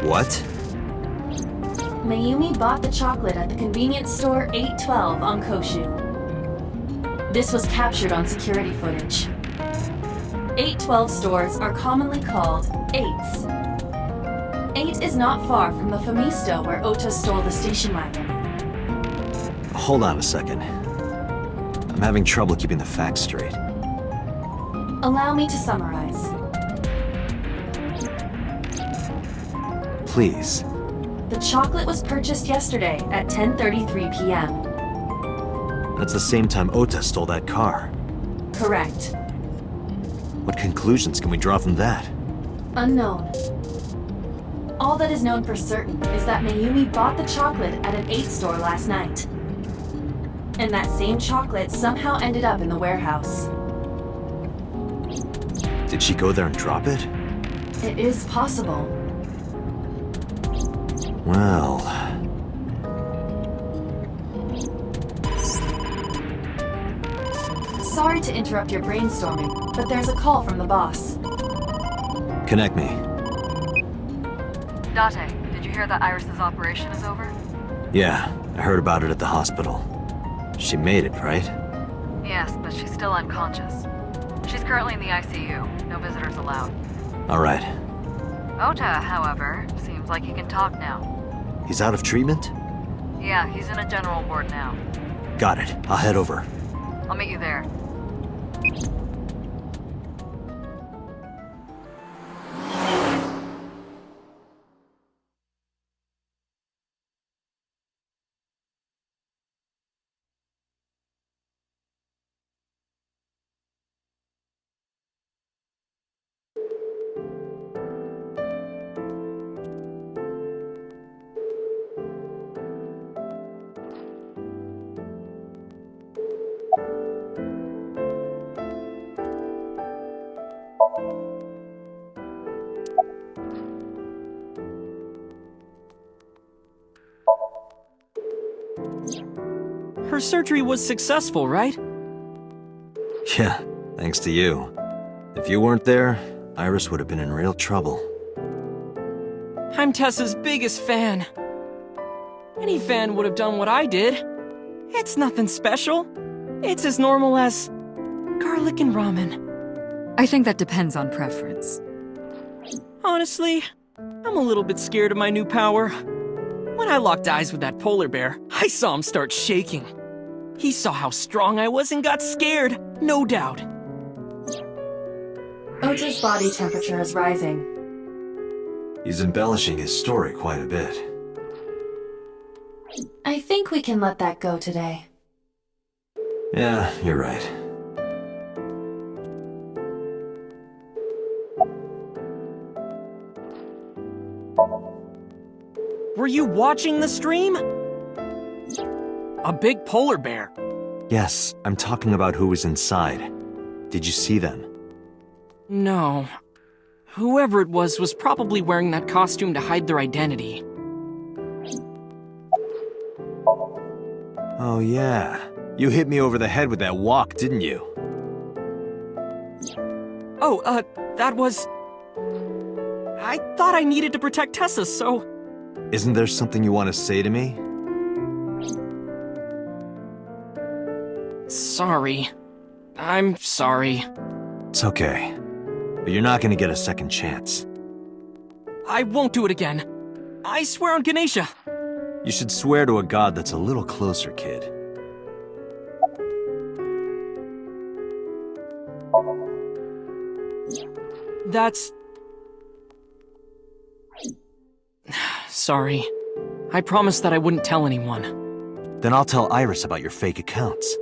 What? Mayumi bought the chocolate at the convenience store 812 on Koshu. This was captured on security footage. 812 stores are commonly called 8s. 8 is not far from the Famisto where Ota stole the station wagon. Hold on a second. I'm having trouble keeping the facts straight. Allow me to summarize. Please. The chocolate was purchased yesterday at 10:33 p.m. That's the same time Ota stole that car. Correct. What conclusions can we draw from that? Unknown. All that is known for certain is that Mayumi bought the chocolate at an 8 store last night. And that same chocolate somehow ended up in the warehouse. Did she go there and drop it? It is possible. Well... Sorry to interrupt your brainstorming, but there's a call from the boss. Connect me. Date, did you hear that Iris's operation is over? Yeah, I heard about it at the hospital. She made it, right? Yes, but she's still unconscious. She's currently in the ICU. No visitors allowed. Alright. Ota, however, seems like he can talk now. He's out of treatment? Yeah, he's in a general ward now. Got it. I'll head over. I'll meet you there. Her surgery was successful, right? Yeah, thanks to you. If you weren't there, Iris would have been in real trouble. I'm Tessa's biggest fan. Any fan would have done what I did. It's nothing special. It's as normal as garlic and ramen. I think that depends on preference. Honestly, I'm a little bit scared of my new power. When I locked eyes with that polar bear, I saw him start shaking. He saw how strong I was and got scared, no doubt. Ota's body temperature is rising. He's embellishing his story quite a bit. I think we can let that go today. Yeah, you're right. Were you watching the stream? A big polar bear. Yes, I'm talking about who was inside. Did you see them? No. Whoever it was probably wearing that costume to hide their identity. Oh yeah. You hit me over the head with that walk, didn't you? Oh, that was... I thought I needed to protect Tessa, so... Isn't there something you want to say to me? Sorry. I'm sorry. It's okay. But you're not gonna get a second chance. I won't do it again. I swear on Ganesha. You should swear to a god that's a little closer, kid. That's... Sorry. I promised that I wouldn't tell anyone. Then I'll tell Iris about your fake accounts.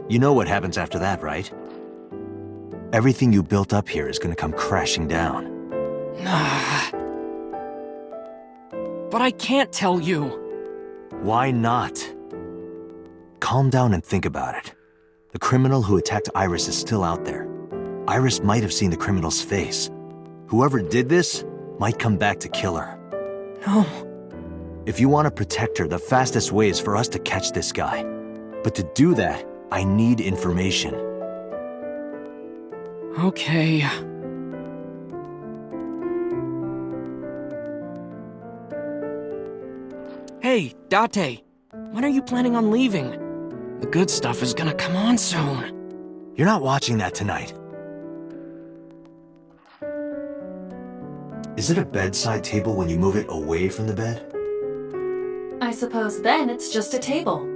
You know what happens after that, right? Everything you built up here is gonna come crashing down. But I can't tell you. Why not? Calm down and think about it. The criminal who attacked Iris is still out there. Iris might have seen the criminal's face. Whoever did this might come back to kill her. No. If you want to protect her, the fastest way is for us to catch this guy. But to do that, I need information. Okay. Hey, Date. When are you planning on leaving? The good stuff is gonna come on soon. You're not watching that tonight. Is it a bedside table when you move it away from the bed? I suppose then it's just a table.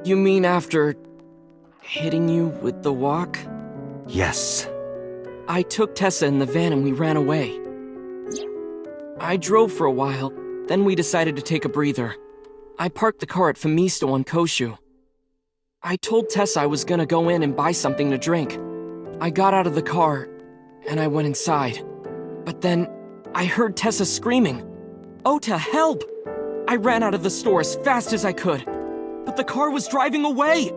You mean after hitting you with the walk? Yes. I took Tessa in the van and we ran away. I drove for a while, then we decided to take a breather. I parked the car at Famisto on Koshu. I told Tessa I was gonna go in and buy something to drink. I got out of the car, and I went inside. But then, I heard Tessa screaming, "Ota, help!" I ran out of the store as fast as I could, but the car was driving away!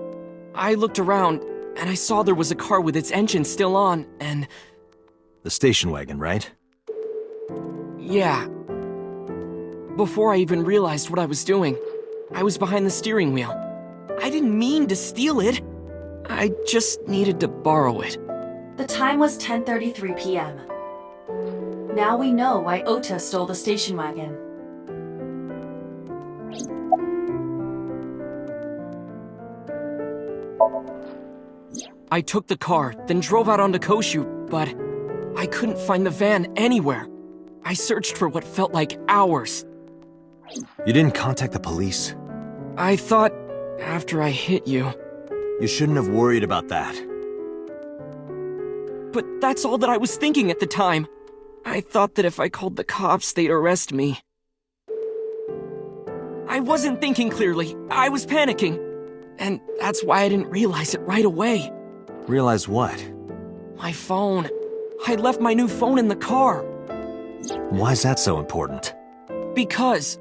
I looked around, and I saw there was a car with its engine still on, and... The station wagon, right? Yeah. Before I even realized what I was doing, I was behind the steering wheel. I didn't mean to steal it. I just needed to borrow it. The time was 10:33 p.m. Now we know why Ota stole the station wagon. I took the car, then drove out onto Koshu, but I couldn't find the van anywhere. I searched for what felt like hours. You didn't contact the police? I thought, after I hit you... You shouldn't have worried about that. But that's all that I was thinking at the time. I thought that if I called the cops, they'd arrest me. I wasn't thinking clearly. I was panicking. And that's why I didn't realize it right away. Realize what? My phone. I left my new phone in the car. Why's that so important? Because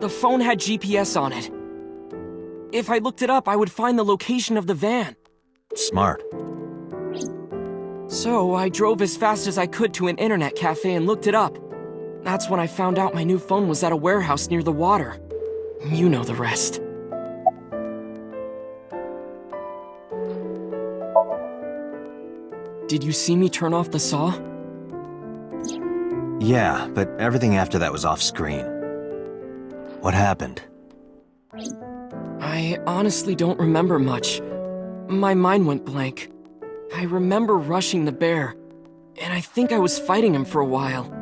the phone had GPS on it. If I looked it up, I would find the location of the van. Smart. So I drove as fast as I could to an internet cafe and looked it up. That's when I found out my new phone was at a warehouse near the water. You know the rest. Did you see me turn off the saw? Yeah, but everything after that was off screen. What happened? I honestly don't remember much. My mind went blank. I remember rushing the bear, and I think I was fighting him for a while.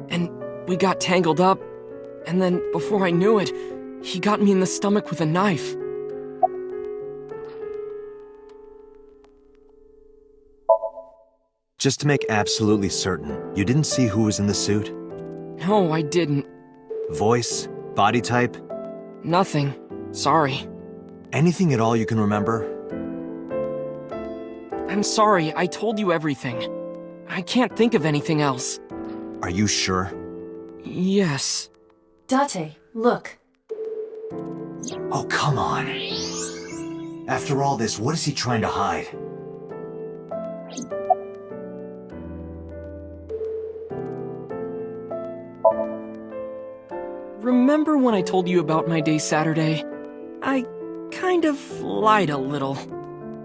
And we got tangled up, and then before I knew it, he got me in the stomach with a knife. Just to make absolutely certain, you didn't see who was in the suit? No, I didn't. Voice? Body type? Nothing. Sorry. Anything at all you can remember? I'm sorry, I told you everything. I can't think of anything else. Are you sure? Yes. Date, look. Oh, come on. After all this, what is he trying to hide? Remember when I told you about my day Saturday? I kind of lied a little.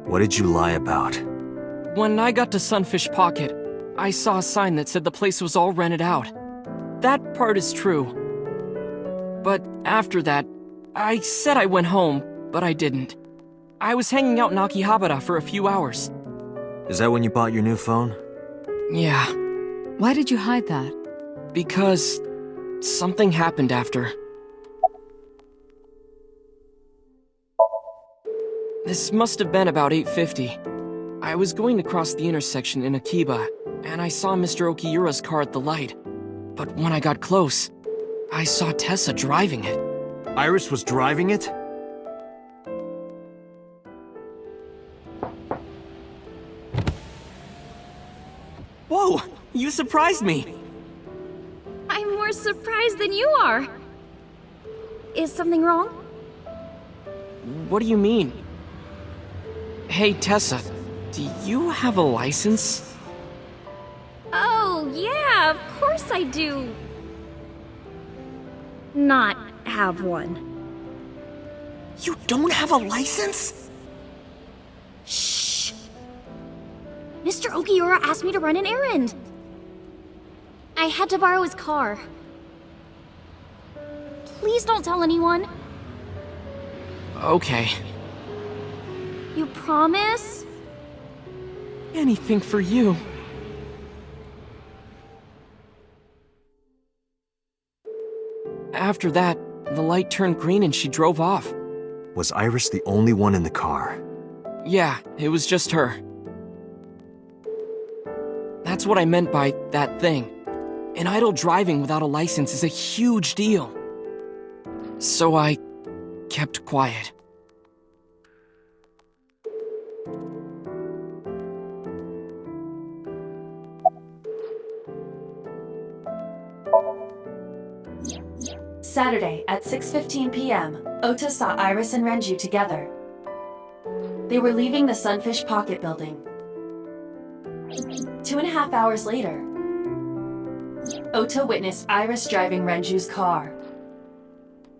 What did you lie about? When I got to Sunfish Pocket, I saw a sign that said the place was all rented out. That part is true. But after that, I said I went home, but I didn't. I was hanging out in Akihabara for a few hours. Is that when you bought your new phone? Yeah. Why did you hide that? Because something happened after. This must have been about 8:50. I was going to cross the intersection in Akiba, and I saw Mr. Okiura's car at the light. But when I got close, I saw Tessa driving it. Iris was driving it? Whoa! You surprised me! I'm more surprised than you are. Is something wrong? What do you mean? Hey, Tessa, do you have a license? Oh, yeah, of course I do. Not have one. You don't have a license? Shh! Mr. Okiura asked me to run an errand. I had to borrow his car. Please don't tell anyone. Okay. You promise? Anything for you. After that, the light turned green and she drove off. Was Iris the only one in the car? Yeah, it was just her. That's what I meant by that thing. An idle driving without a license is a huge deal. So I kept quiet. Saturday at 6:15 p.m., Ota saw Iris and Renju together. They were leaving the Sunfish Pocket building. 2.5 hours later, Ota witnessed Iris driving Renju's car.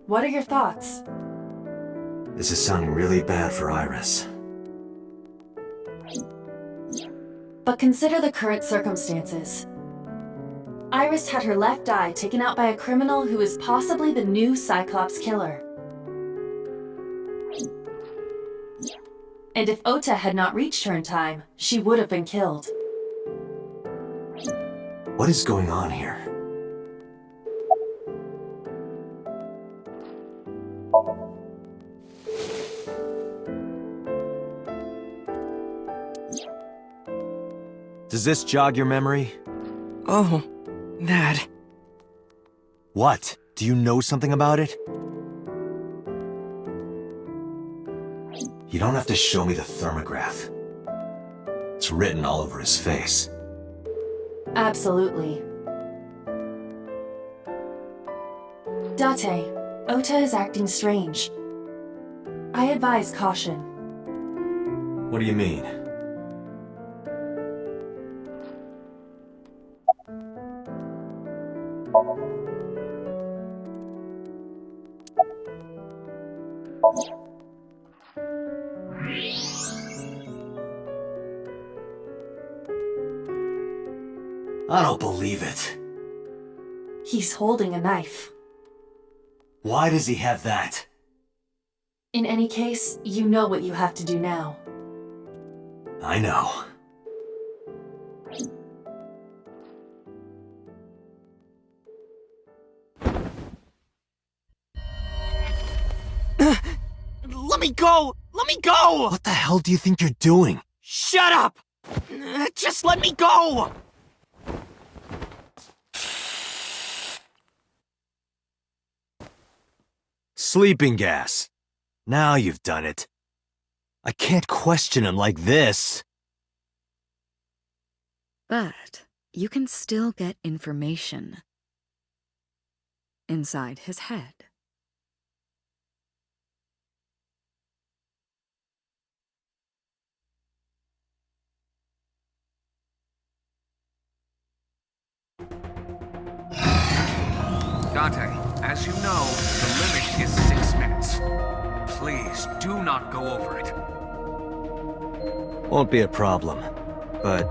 What are your thoughts? This is sounding really bad for Iris. But consider the current circumstances. Iris had her left eye taken out by a criminal who is possibly the new Cyclops killer. And if Ota had not reached her in time, she would have been killed. What is going on here? Does this jog your memory? Oh, that. What? Do you know something about it? You don't have to show me the thermograph. It's written all over his face. Absolutely. Date, Ota is acting strange. I advise caution. What do you mean? I don't believe it. He's holding a knife. Why does he have that? In any case, you know what you have to do now. I know. Let me go! Let me go! What the hell do you think you're doing? Shut up! Just let me go! Sleeping gas. Now you've done it. I can't question him like this. But you can still get information inside his head. Dante, as you know, the limit is 6 minutes. Please, do not go over it. Won't be a problem. But,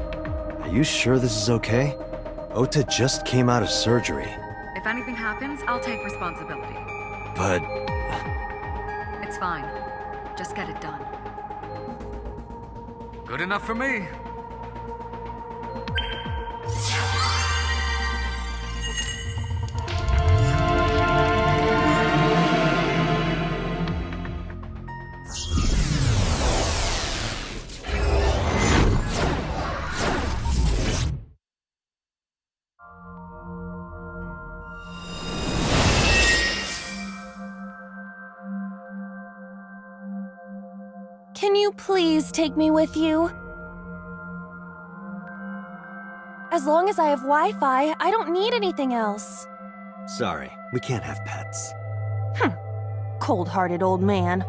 are you sure this is okay? Ota just came out of surgery. If anything happens, I'll take responsibility. But... It's fine. Just get it done. Good enough for me. Can you please take me with you? As long as I have Wi-Fi, I don't need anything else. Sorry, we can't have pets. Cold-hearted old man.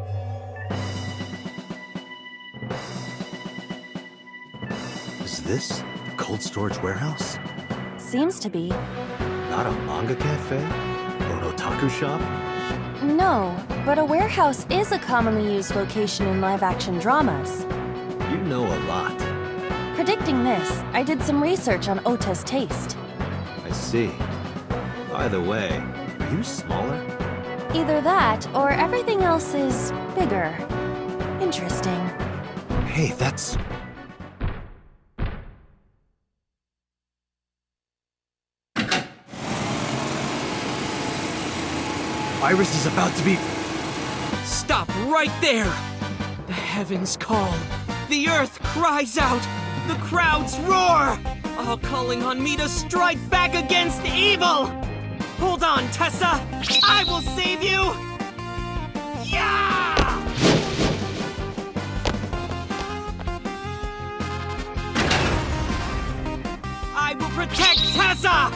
Is this the cold storage warehouse? Seems to be. Not a manga cafe? Or an otaku shop? No, but a warehouse is a commonly used location in live-action dramas. You know a lot. Predicting this, I did some research on Ota's taste. I see. By the way, are you smaller? Either that, or everything else is bigger. Interesting. Hey, that's... Iris is about to be... Stop right there! The heavens call. The earth cries out. The crowds roar! All calling on me to strike back against evil! Hold on, Tessa! I will save you! Yeah! I will protect Tessa!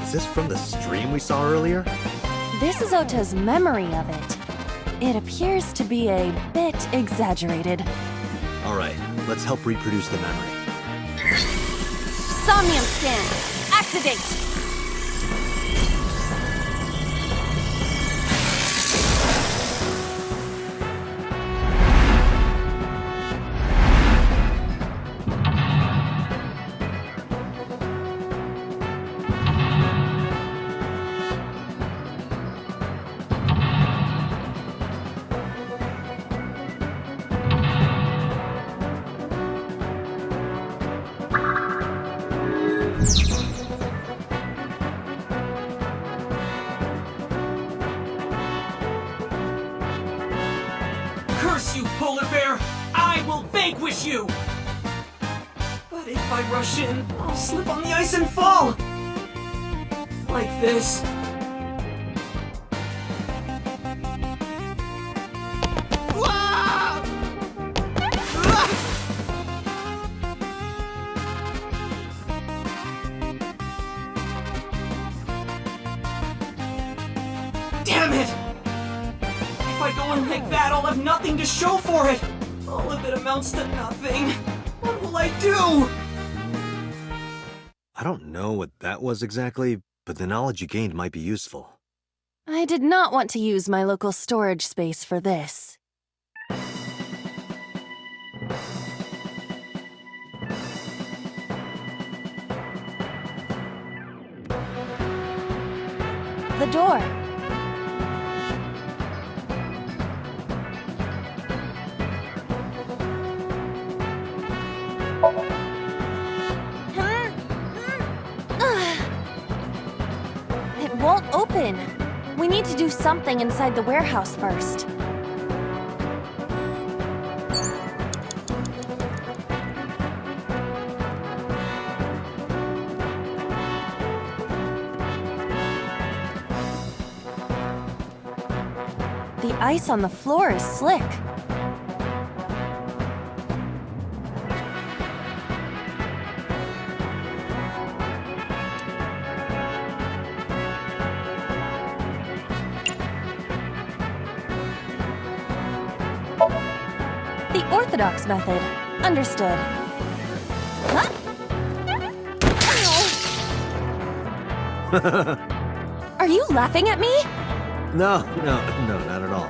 Is this from the stream we saw earlier? This is Ota's memory of it. It appears to be a bit exaggerated. Alright, let's help reproduce the memory. Somnium scan! Activate! Curse you, polar bear! I will vanquish you! But if I rush in, I'll slip on the ice and fall! Like this. Ah! Ah! Damn it! If I go in like that, I'll have nothing to show for it! All of it amounts to nothing. What will I do? I don't know what that was exactly, but the knowledge you gained might be useful. I did not want to use my local storage space for this. door. It won't open. We need to do something inside the warehouse first. The ice on the floor is slick. The orthodox method. Understood. Huh? Are you laughing at me? No, not at all.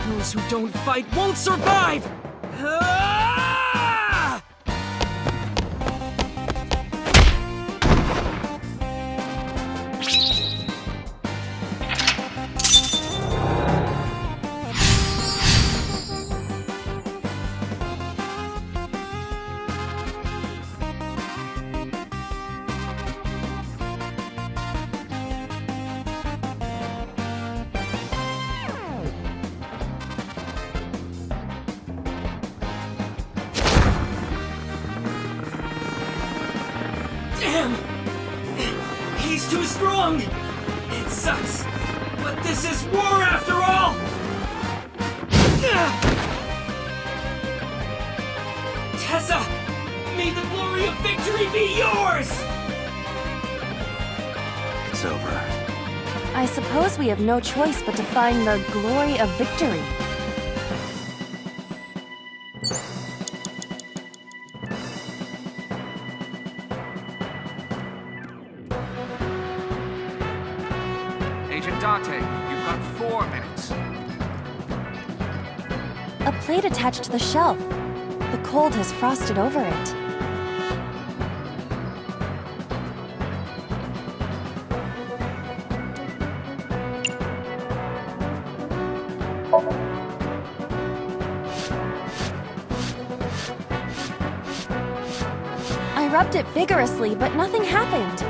Those who don't fight won't survive! Ah! Damn! He's too strong! It sucks, but this is war after all! Tessa! May the glory of victory be yours! It's over. I suppose we have no choice but to find the glory of victory. Agent Date, you've got 4 minutes. A plate attached to the shelf. The cold has frosted over it. I rubbed it vigorously, but nothing happened.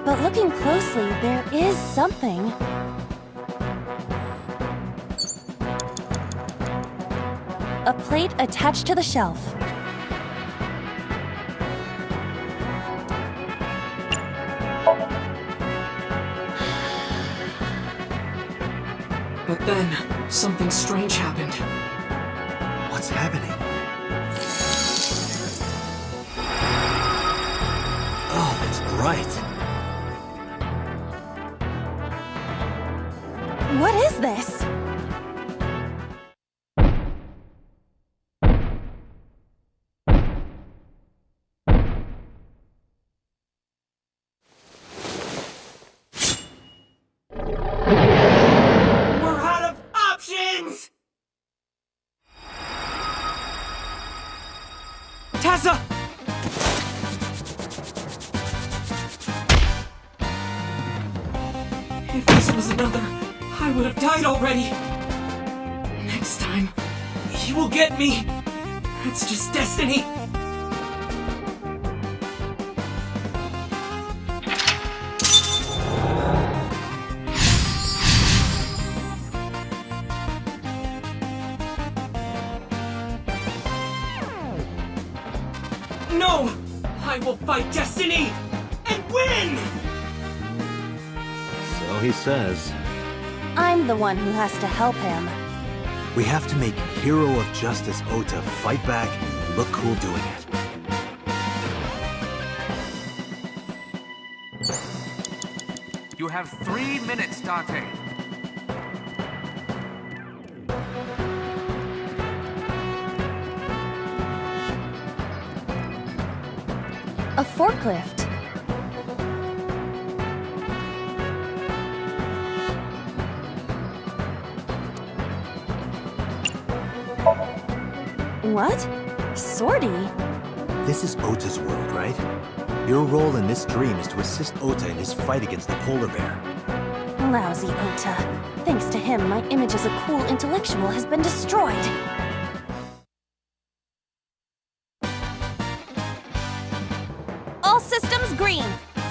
But looking closely, there is something. A plate attached to the shelf. But then, something strange happened. What's happening? Oh, it's bright. What is this? We're out of options! Tessa! If this was another, I would have died already. Next time, he will get me. It's just destiny. No! I will fight destiny and win! So he says. I'm the one who has to help him. We have to make Hero of Justice Ota fight back and look cool doing it. You have 3 minutes, Date. A forklift. What? Sortie? This is Ota's world, right? Your role in this dream is to assist Ota in his fight against the polar bear. Lousy Ota. Thanks to him, my image as a cool intellectual has been destroyed. All systems green.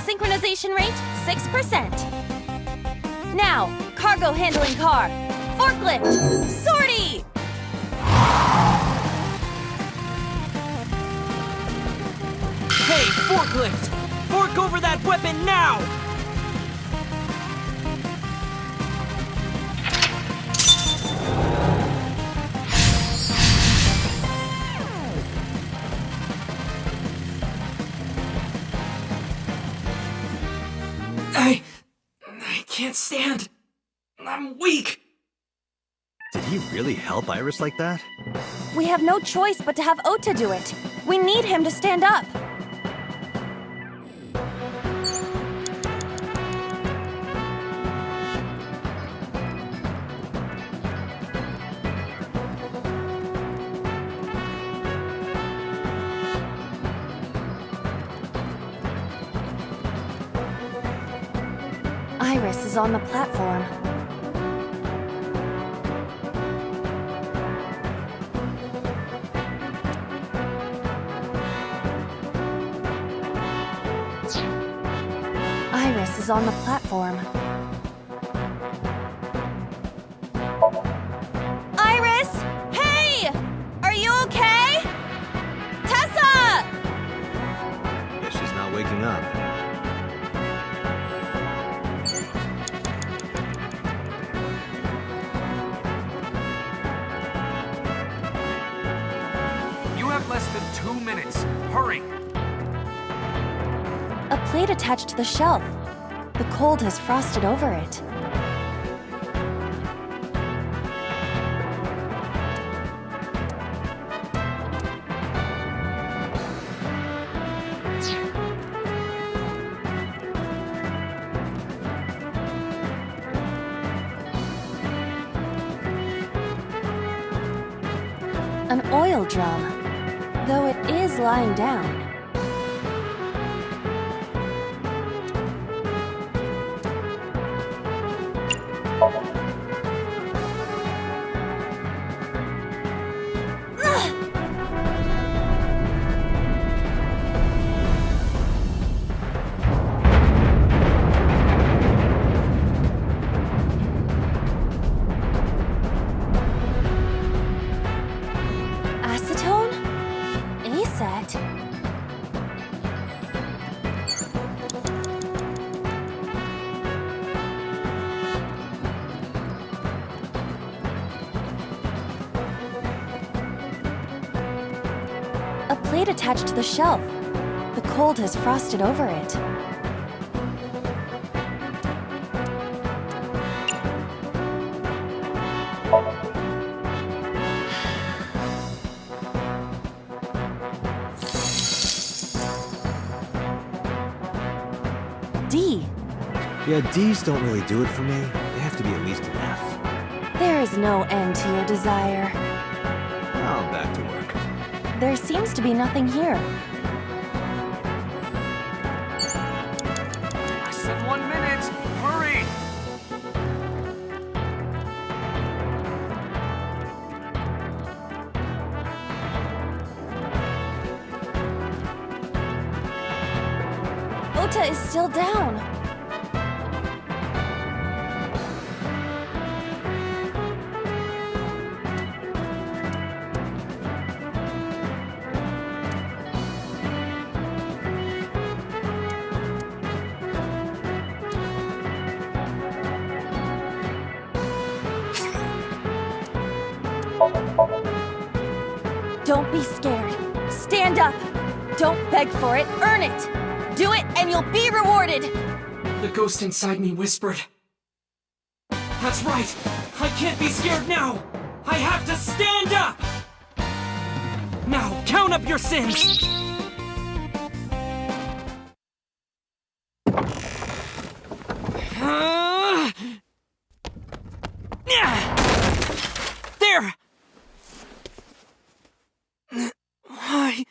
Synchronization rate, 6%. Now, cargo handling car. Forklift. Sortie! Hey, forklift! Fork over that weapon now! I can't stand. I'm weak. Did he really help Iris like that? We have no choice but to have Ota do it. We need him to stand up. Iris is on the platform. Iris is on the platform. Iris! Hey! Are you okay? Tessa! Guess she's not waking up. You have less than 2 minutes. Hurry! A plate attached to the shelf. The cold has frosted over it. An oil drum, though it is lying down. Acetone? ASAT? A plate attached to the shelf. The cold has frosted over it. D. Yeah, D's don't really do it for me. They have to be at least an F. There is no end to your desire. Now back to work. There seems to be nothing here. I said 1 minute. Hurry! Ota is still down. Don't be scared. Stand up. Don't beg for it. Earn it. Do it and you'll be rewarded. The ghost inside me whispered. That's right. I can't be scared now. I have to stand up. Now, count up your sins. There! Why?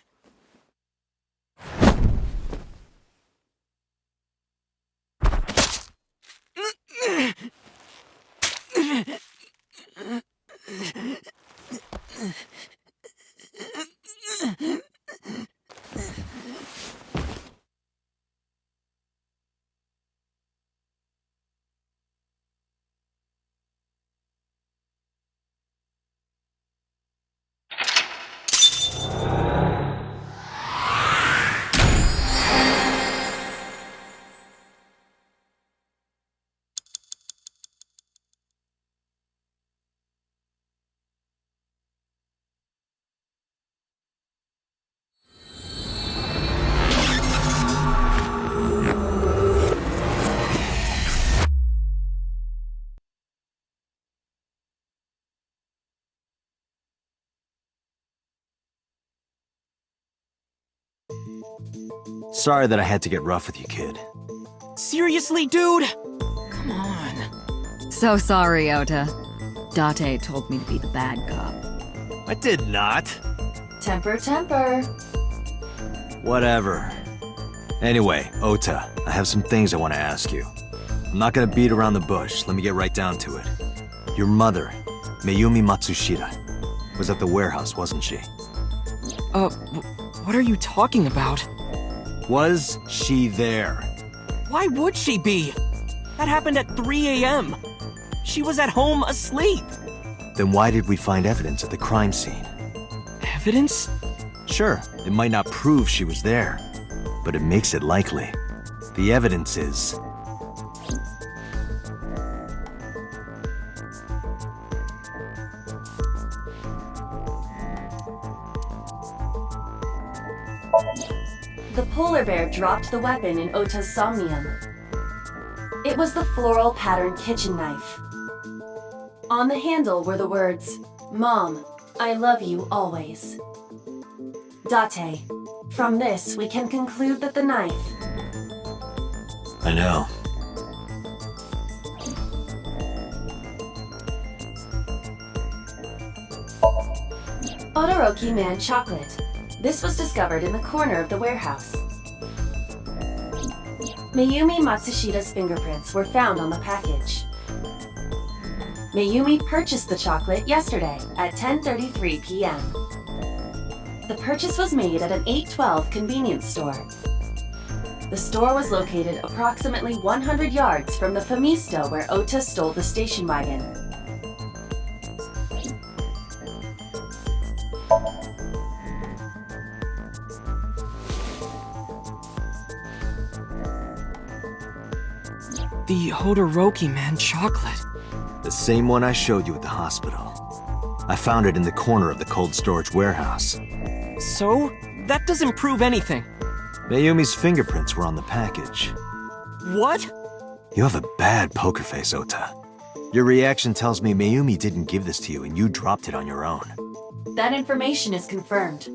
Sorry that I had to get rough with you, kid. Seriously, dude? Come on. So sorry, Ota. Date told me to be the bad cop. I did not. Temper, temper. Whatever. Anyway, Ota, I have some things I want to ask you. I'm not gonna beat around the bush. Let me get right down to it. Your mother, Mayumi Matsushita, was at the warehouse, wasn't she? What are you talking about? Was she there? Why would she be? That happened at 3 a.m. She was at home asleep. Then why did we find evidence at the crime scene? Evidence? Sure, it might not prove she was there, but it makes it likely. The evidence is... The polar bear dropped the weapon in Ota's Somnium. It was the floral pattern kitchen knife. On the handle were the words, "Mom, I love you always." Date, from this we can conclude that the knife... I know. Todoroki Man chocolate. This was discovered in the corner of the warehouse. Mayumi Matsushita's fingerprints were found on the package. Mayumi purchased the chocolate yesterday at 10:33 p.m. The purchase was made at an 812 convenience store. The store was located approximately 100 yards from the Famisto where Ota stole the station wagon. The Todoroki Man chocolate. The same one I showed you at the hospital. I found it in the corner of the cold storage warehouse. So? That doesn't prove anything. Mayumi's fingerprints were on the package. What? You have a bad poker face, Ota. Your reaction tells me Mayumi didn't give this to you and you dropped it on your own. That information is confirmed.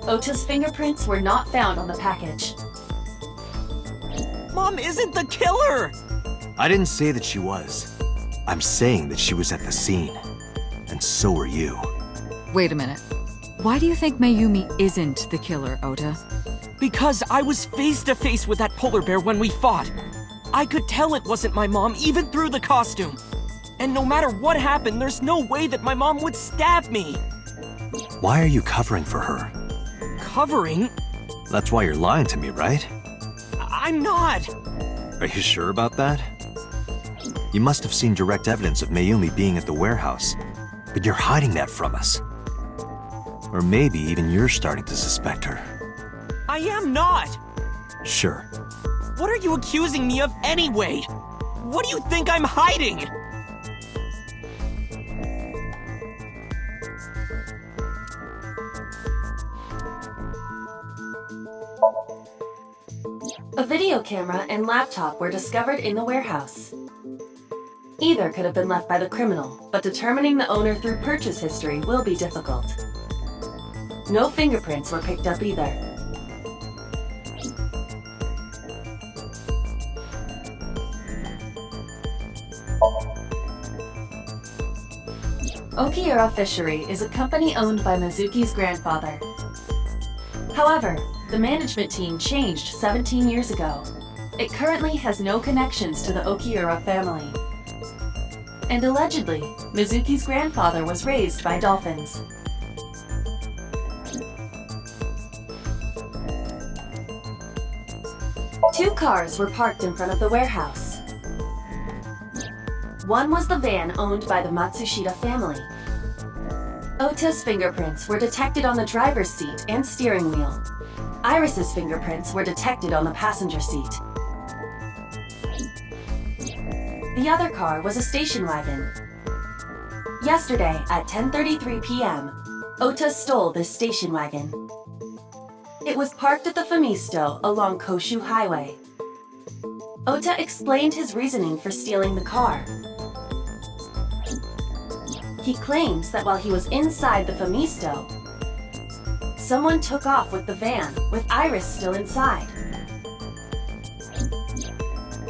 Ota's fingerprints were not found on the package. Mom isn't the killer! I didn't say that she was. I'm saying that she was at the scene. And so were you. Wait a minute. Why do you think Mayumi isn't the killer, Ota? Because I was face to face with that polar bear when we fought. I could tell it wasn't my mom even through the costume. And no matter what happened, there's no way that my mom would stab me. Why are you covering for her? Covering? That's why you're lying to me, right? I'm not! Are you sure about that? You must have seen direct evidence of Mayumi being at the warehouse, but you're hiding that from us. Or maybe even you're starting to suspect her. I am not! Sure. What are you accusing me of anyway? What do you think I'm hiding? A video camera and laptop were discovered in the warehouse. Either could have been left by the criminal, but determining the owner through purchase history will be difficult. No fingerprints were picked up either. Okiura Fishery is a company owned by Mizuki's grandfather. However, the management team changed 17 years ago. It currently has no connections to the Okiura family. And allegedly, Mizuki's grandfather was raised by dolphins. Two cars were parked in front of the warehouse. One was the van owned by the Matsushita family. Ota's fingerprints were detected on the driver's seat and steering wheel. Iris's fingerprints were detected on the passenger seat. The other car was a station wagon. Yesterday at 10:33 p.m., Ota stole this station wagon. It was parked at the Famisto along Koshu Highway. Ota explained his reasoning for stealing the car. He claims that while he was inside the Famisto, someone took off with the van, with Iris still inside.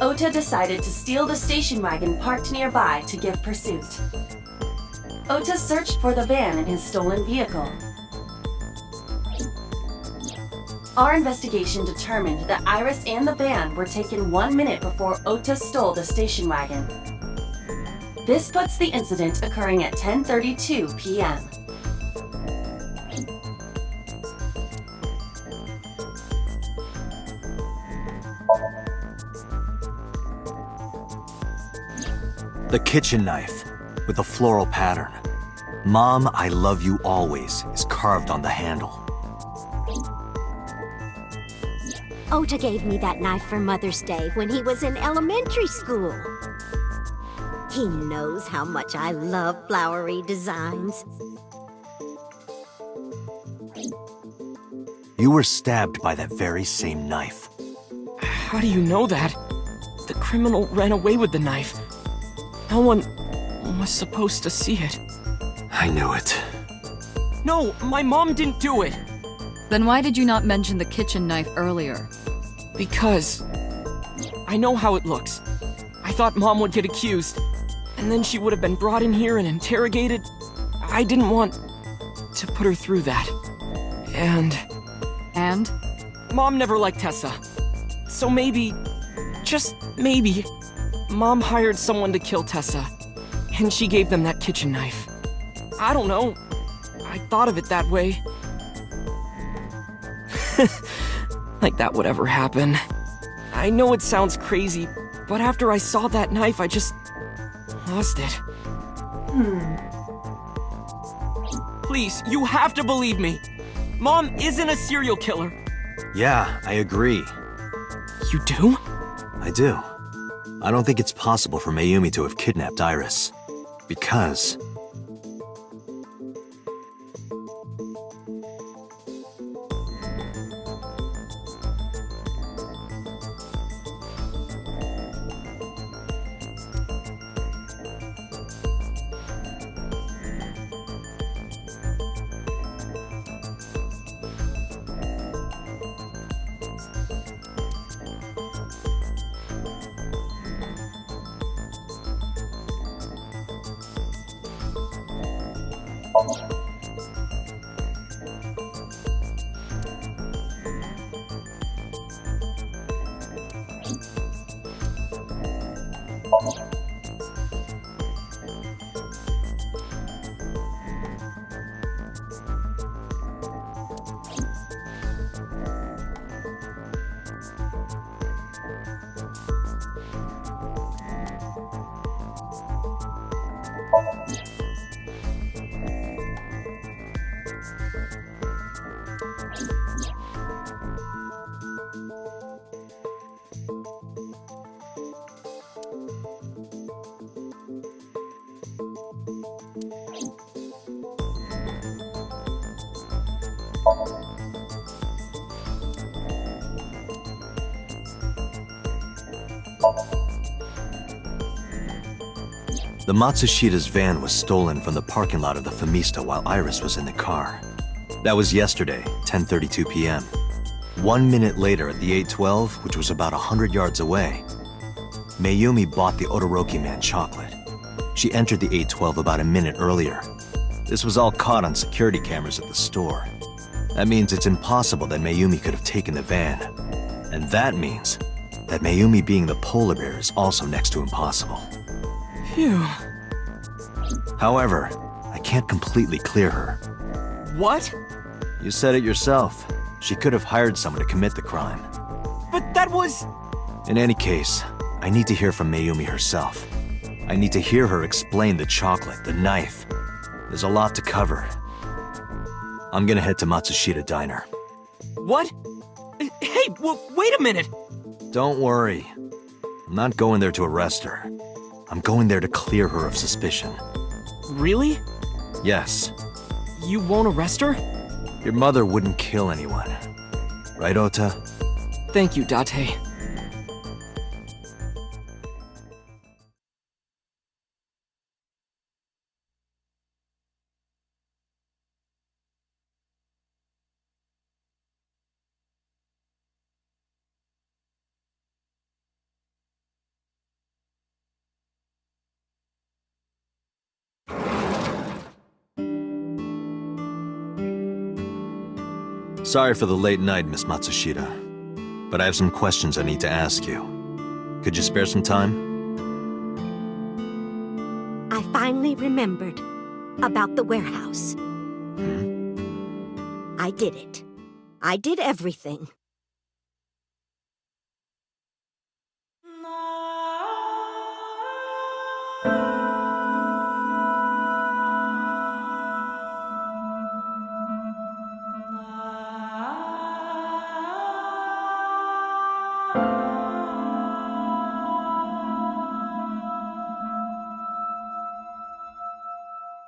Ota decided to steal the station wagon parked nearby to give pursuit. Ota searched for the van in his stolen vehicle. Our investigation determined that Iris and the van were taken 1 minute before Ota stole the station wagon. This puts the incident occurring at 10:32 p.m. The kitchen knife with a floral pattern. Mom, I love you always is carved on the handle. Ota gave me that knife for Mother's Day when he was in elementary school. He knows how much I love flowery designs. You were stabbed by that very same knife. How do you know that? The criminal ran away with the knife. No one was supposed to see it. I knew it. No, my mom didn't do it. Then why did you not mention the kitchen knife earlier? Because I know how it looks. I thought Mom would get accused, and then she would have been brought in here and interrogated. I didn't want to put her through that. And? Mom never liked Tessa. So maybe, just maybe, Mom hired someone to kill Tessa, and she gave them that kitchen knife. I don't know. I thought of it that way. Like that would ever happen. I know it sounds crazy, but after I saw that knife, I just lost it. Please, you have to believe me. Mom isn't a serial killer. Yeah, I agree. You do? I do. I don't think it's possible for Mayumi to have kidnapped Iris. Because... The Matsushida's van was stolen from the parking lot of the Famista while Iris was in the car. That was yesterday, 10:32 p.m. 1 minute later at the 812, which was about 100 yards away, Mayumi bought the Odoroki Man chocolate. She entered the 812 about a minute earlier. This was all caught on security cameras at the store. That means it's impossible that Mayumi could have taken the van. And that means that Mayumi being the polar bear is also next to impossible. Phew. However, I can't completely clear her. What? You said it yourself. She could have hired someone to commit the crime. But that was... In any case, I need to hear from Mayumi herself. I need to hear her explain the chocolate, the knife. There's a lot to cover. I'm gonna head to Matsushita Diner. What? Hey, wait a minute! Don't worry. I'm not going there to arrest her. I'm going there to clear her of suspicion. Really? Yes. You won't arrest her? Your mother wouldn't kill anyone. Right, Ota? Thank you, Date. Sorry for the late night, Miss Matsushita, but I have some questions I need to ask you. Could you spare some time? I finally remembered about the warehouse. I did it. I did everything.